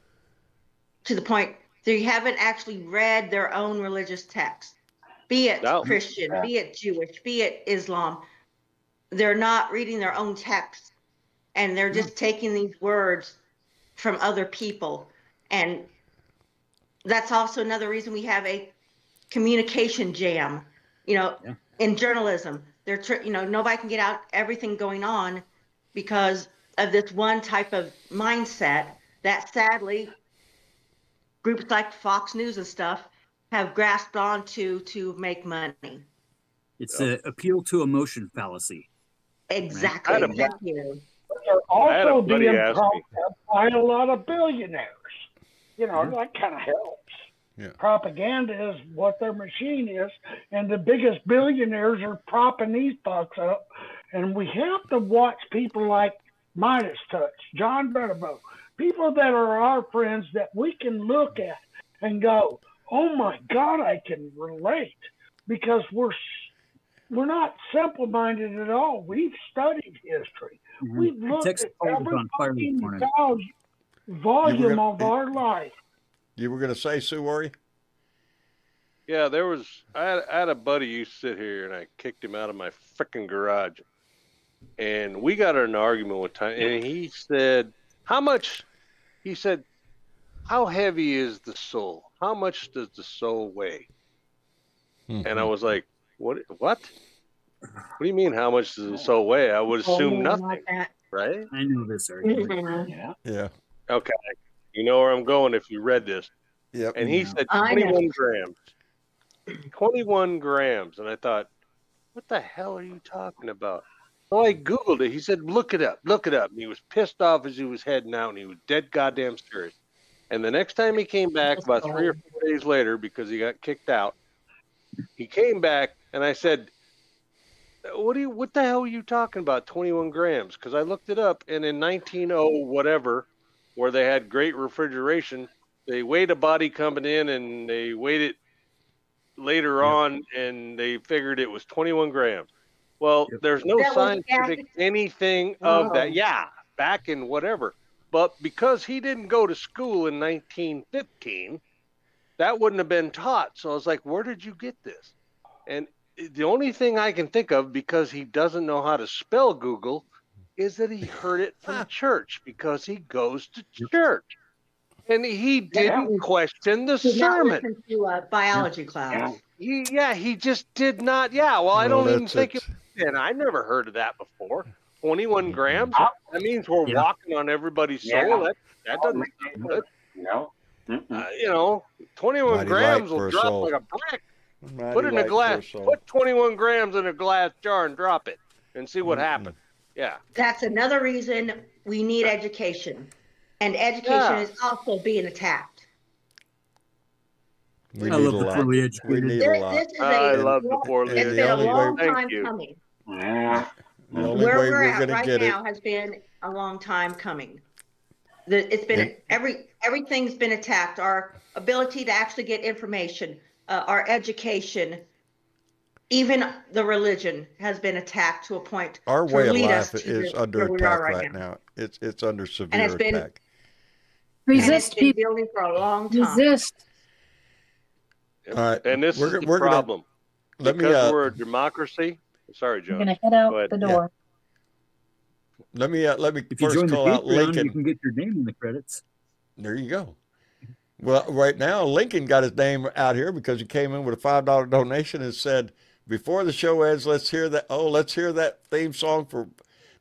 to the point they haven't actually read their own religious text, be it Christian, be it Jewish, be it Islam. They're not reading their own text, and they're just taking these words from other people. And that's also another reason we have a communication jam, in journalism. They're, nobody can get out everything going on because of this one type of mindset that sadly groups like Fox News and stuff have grasped onto to make money. It's an appeal to emotion fallacy. Exactly. Right? They're also being propped up by a lot of billionaires. That kind of helps. Yeah. Propaganda is what their machine is, and the biggest billionaires are propping these fucks up. And we have to watch people like Midas Touch, John Butterbow, people that are our friends that we can look at and go, oh my God, I can relate, because we're not simple-minded at all. We've studied history. We've looked at every volume of our life. You were going to say, Sue Ori? Yeah, I had a buddy used to sit here, and I kicked him out of my freaking garage. And we got in an argument one time, and he said, he said, how heavy is the soul? How much does the soul weigh? Mm-hmm. And I was like, what? What do you mean, how much does the soul weigh? I would assume nothing, right? I know this argument. Yeah. Okay. You know where I'm going if you read this. Yep. And he said 21 grams. 21 grams. And I thought, what the hell are you talking about? So I Googled it. He said, look it up, look it up. And he was pissed off as he was heading out, and he was dead goddamn serious. And the next time he came back, about 3 or 4 days later, because he got kicked out, he came back, and I said, what the hell are you talking about, 21 grams? Because I looked it up, and in 1900 whatever, where they had great refrigeration, they weighed a body coming in, and they weighed it later on, and they figured it was 21 grams. Well, there's no That was scientific back- anything of that. Oh. Yeah, back in whatever. But because he didn't go to school in 1915, that wouldn't have been taught. So I was like, where did you get this? And the only thing I can think of, because he doesn't know how to spell Google, is that he heard it from church, because he goes to church. And he didn't question the Did not sermon. listen to a biology class. He just did not. Yeah, well, I don't even think it. And I never heard of that before. 21 grams. That means we're walking on everybody's soul. That doesn't sound good. No. 21 Mighty grams light will for a drop soul. like a brick. Mighty Put it in a light for glass. soul. Put 21 grams in a glass jar and drop it, and see what happens. Yeah. That's another reason we need education. And education is also being attacked. We I need love a the lot. poorly We educated. need This a lot. is I love the poorly it's been a educated. long Thank time you. coming. Yeah. The only Where way we're we're at going to right get now it. has been a long time coming. It's been everything's been attacked. Our ability to actually get information, our education, even the religion has been attacked to a point Our to way of lead us life to is where under we are attack right now. It's under And severe it's been attack. and it's Resist, been people. building for a long time. Resist. All right, And this is the we're problem. Let me Because we're a democracy. Sorry, I'm John. gonna head Go out ahead. the door. let me If you first join the call out Patreon, you Lincoln. can get your name in the credits. There you go. Well, right now Lincoln got his name out here because he came in with a $5 donation and said, "Before the show ends, let's hear that. Oh, let's hear that theme song for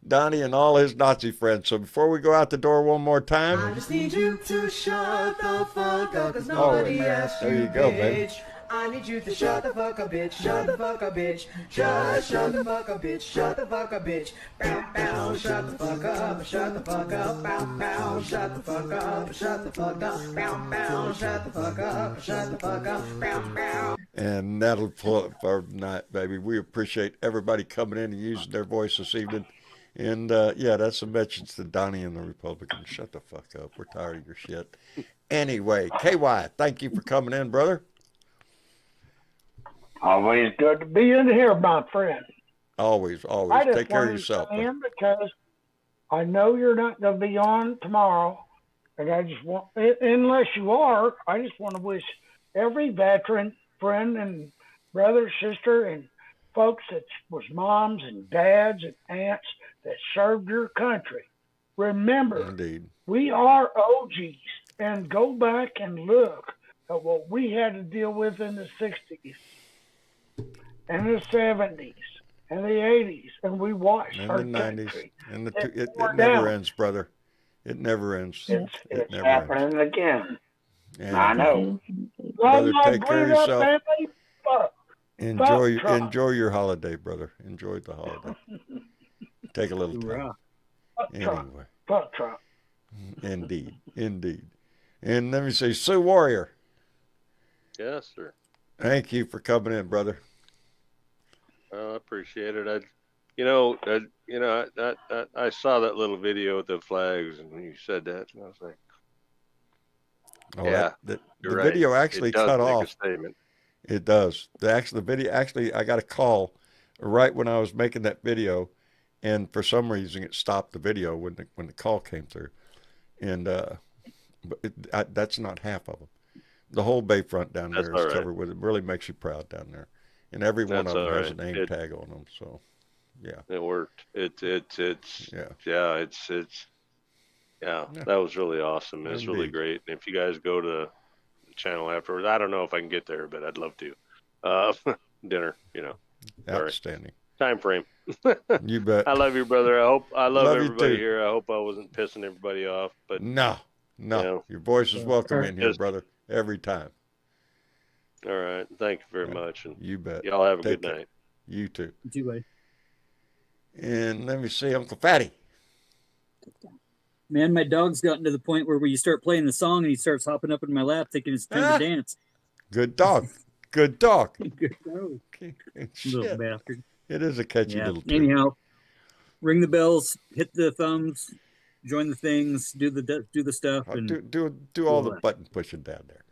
Donnie and all his Nazi friends." So before we go out the door one more I time, just need you to shut the fuck up, cause nobody asked there you, you go, baby. bitch. I need you to shut the fuck up, bitch. Shut the fuck up, bitch. Just shut the fuck up, bitch. Shut the fuck up, bitch. Bow, bow, shut the fuck up. Shut the fuck up. Bow, bow, shut the fuck up. Shut the fuck up. Bow, bow, shut the fuck up. Shut the fuck up. Bow, bow. and that'll pull it for tonight, baby. We appreciate everybody coming in and using their voice this evening. And yeah, that's a message to Donnie and the Republicans. Shut the fuck up. We're tired of your shit. Anyway, KY, thank you for coming in, brother. Always good to be in here, my friend. Always, I always. just Take care of wanted to yourself. come in because I know you're not going to be on tomorrow, and I just want, unless you are, I just want to wish every veteran, friend, and brother, sister, and folks that was moms and dads and aunts that served your country. Remember, Indeed. we are OGs, and go back and look at what we had to deal with in the 60s and the 70s and the 80s, and we watched And our the 90s. country. And It it tore never down. ends, brother. It never ends. It's It never happening again. ends. I know. Brother, Love my take care of Green Up yourself. family. Fuck. Enjoy your holiday, brother. Enjoy the holiday. Take a little time. Hoorah. Fuck Trump. Anyway, Fuck Trump. indeed. And let me say, Sue Warrior, Yes, sir. thank you for coming in, brother. I appreciate it. I saw that little video with the flags, and you said that, and I was like, Oh, yeah, the you're right. video actually It does cut make off. a statement. It does. The video actually, I got a call right when I was making that video, and for some reason it stopped the video when the call came through, and but that's not half of them. The whole bayfront down That's there is all right. covered with it. Really makes you proud down there, and every one That's of them all has a right. name tag on them. So, yeah, It worked. It's yeah. Yeah, that was really awesome. It's really Indeed. great. And if you guys go to the channel afterwards, I don't know if I can get there, but I'd love to. Dinner, Sorry. Outstanding. Time frame. You bet. I love you, brother. I love Love you everybody too. here. I hope I wasn't pissing everybody off, but No. Yeah. Your voice is welcome in here, Just- brother, every time. All right. Thank you very much. And You bet. y'all have a Take good care. night. You too. You too, buddy. And let me see, Uncle Fatty. Man, my dog's gotten to the point where you start playing the song and he starts hopping up in my lap thinking it's time Ah. to dance. Good dog. Good dog. Good dog. Little Shit. bastard. It is a catchy Yeah. little tune. Anyhow, ring the bells, hit the thumbs, join the things, do the stuff, and Do all the all that. button pushing down there.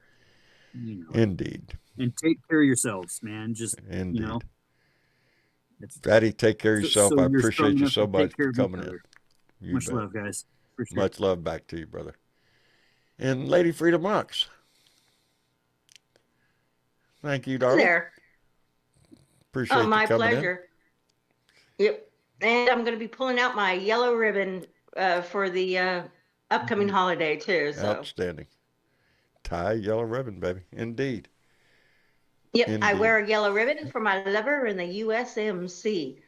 You know, Indeed. and take care of yourselves, man. Just Indeed. you know, Fatty, take care of yourself. I you're strong appreciate you enough so to much take care for of each coming in. other. You Much bet. love, guys. Appreciate Much love back to you, brother. And Lady Freedom Rocks. Thank you, darling. There. Appreciate Oh, you my coming pleasure. Yep. And I'm going to be pulling out my yellow ribbon for the upcoming holiday too. in. So. Outstanding. Tie yellow ribbon, baby. Indeed. Yep, I Indeed. wear a yellow ribbon for my lover in the USMC.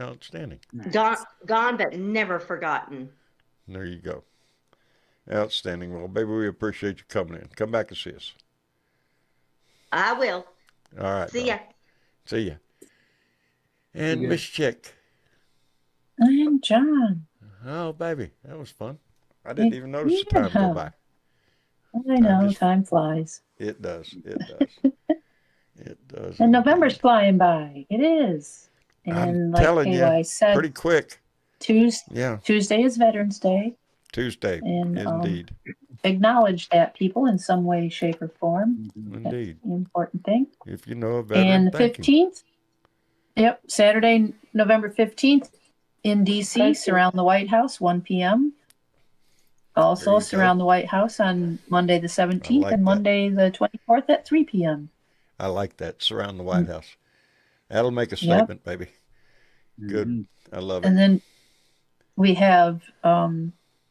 Outstanding. Gone but never forgotten. There you go. Outstanding. Well, baby, we appreciate you coming in. Come back and see us. I will. All right. See ya. See ya. And you. Miss Chick. I am John. Oh, baby, that was fun. I didn't even notice the time Yeah. go by. I know, time flies. It does. It does. It does. And November's indeed. flying by. It is. And I'm like telling KY you, said, pretty quick. Tuesday is Veterans Day. Tuesday, And indeed. acknowledge that people in some way, shape, or form. Indeed. That's the important thing. If you know a veteran, And the thank him. 15th, yep, Saturday, November 15th in D.C., surround the White House, 1 p.m. Also, There you surround go. the White House on Monday the 17th like and that. Monday the 24th at 3 p.m. I like that. Surround the White House. That'll make a Yep. statement, baby. Good. I love it. And then we have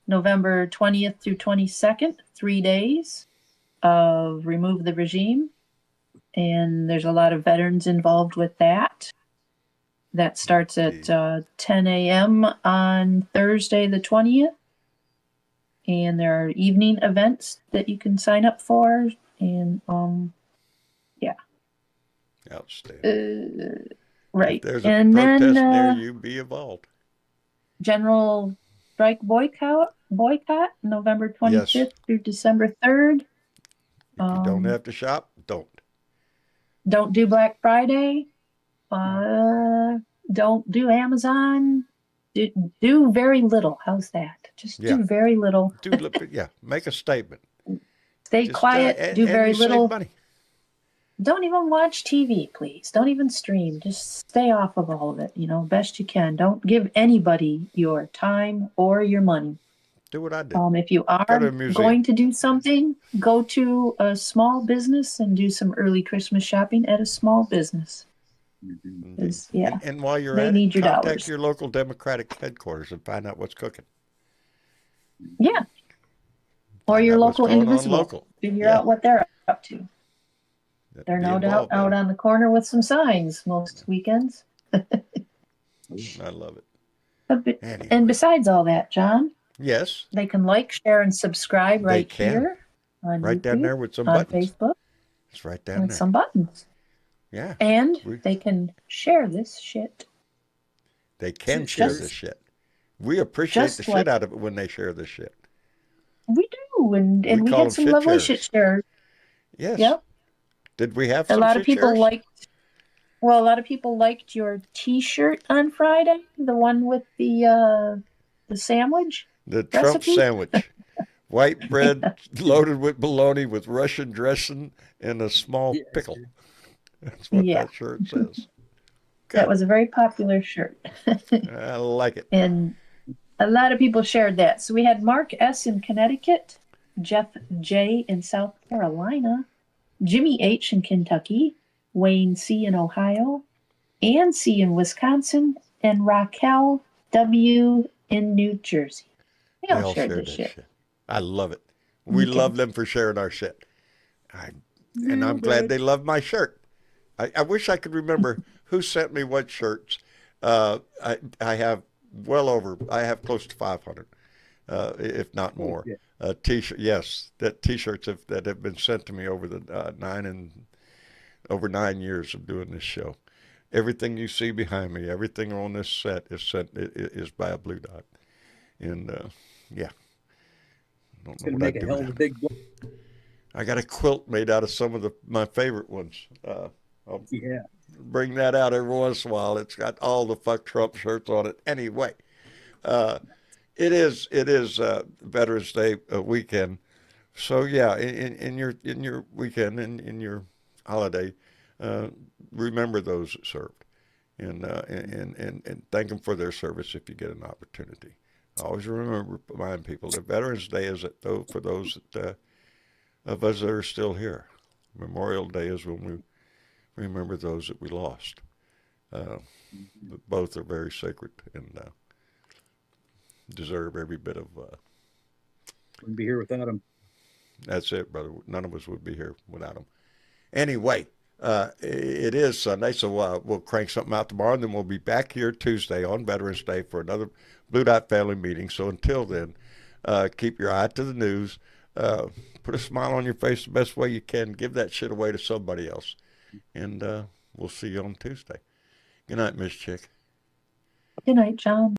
November 20th through 22nd, 3 days of Remove the Regime. And there's a lot of veterans involved with that. That starts at 10 a.m. on Thursday the 20th. And there are evening events that you can sign up for. And yeah. Outstanding. Right. If there's a And protest then near you, be involved. General Strike boycott November 25th Yes. through December 3rd. If you don't have to shop, don't. Don't do Black Friday. Don't do Amazon. Do very little. How's that? Just Yeah. do very little. Make a statement. Stay Just, quiet. and Do very you save little. money. Don't even watch TV, please. Don't even stream. Just stay off of all of it, best you can. Don't give anybody your time or your money. Do what I did. If you are Go to a museum. going to do something, go to a small business and do some early Christmas shopping at a small business. Indeed. Yeah, And while you're they at need it, your contact dollars. your local Democratic headquarters and find out what's cooking. Yeah. Or Find your out what's local going on indivisible. local. Figure Yeah. out what they're up to. They're Be no doubt involved, out baby. on the corner with some signs most weekends. I love it. Anyway. And besides all that, John, Yes, they can like, share, and subscribe They right can. here on right down YouTube, there with some on buttons. Facebook, It's right down with there. some buttons. Yeah, And We- they can share this shit. they can Just- share this shit. We appreciate just the like- shit out of it when they share this shit. We do, and We we call had them some shit lovely sharers. shit sharers. Yes. Yep. Did we have A some lot shit of people sharers? liked your T-shirt on Friday, the one with the sandwich. The Trump recipe? sandwich. White bread loaded with bologna with Russian dressing and a small Yes. pickle. That's what Yeah. that shirt says. That was a very popular shirt, I like it. and a lot of people shared that. So we had Mark S. in Connecticut, Jeff J. in South Carolina, Jimmy H. in Kentucky, Wayne C. in Ohio, Ann C. in Wisconsin, and Raquel W. in New Jersey. They all shared this shit. I love it. We Okay. love them for sharing our shit. And I'm glad they love my shirt. I wish I could remember who sent me what shirts. I have I have close to 500, if not more. T-shirt, yes, that T-shirts that have been sent to me over the 9 and over 9 years of doing this show. Everything you see behind me, everything on this set is by a Blue Dot. And yeah, don't It's know gonna what I'd make a do hell of a without. big. I got a quilt made out of some of my favorite ones. I'll Yeah. bring that out every once in a while. It's got all the fuck Trump shirts on it. Anyway, uh, it is Veterans Day weekend. So yeah, in your weekend in your holiday, uh, remember those that served, and thank them for their service if you get an opportunity. Always remind people that Veterans Day is for those that, of us that are still here. Memorial Day is when we remember those that we lost. Uh, but both are very sacred and deserve every bit of. Wouldn't be here without him. That's it, brother. None of us would be here without them. Anyway, it is Sunday, so we'll crank something out tomorrow, and then we'll be back here Tuesday on Veterans Day for another Blue Dot family meeting. So until then, keep your eye to the news. Put a smile on your face the best way you can. Give that shit away to somebody else. And we'll see you on Tuesday. Good night, Miss Chick. Good night, John.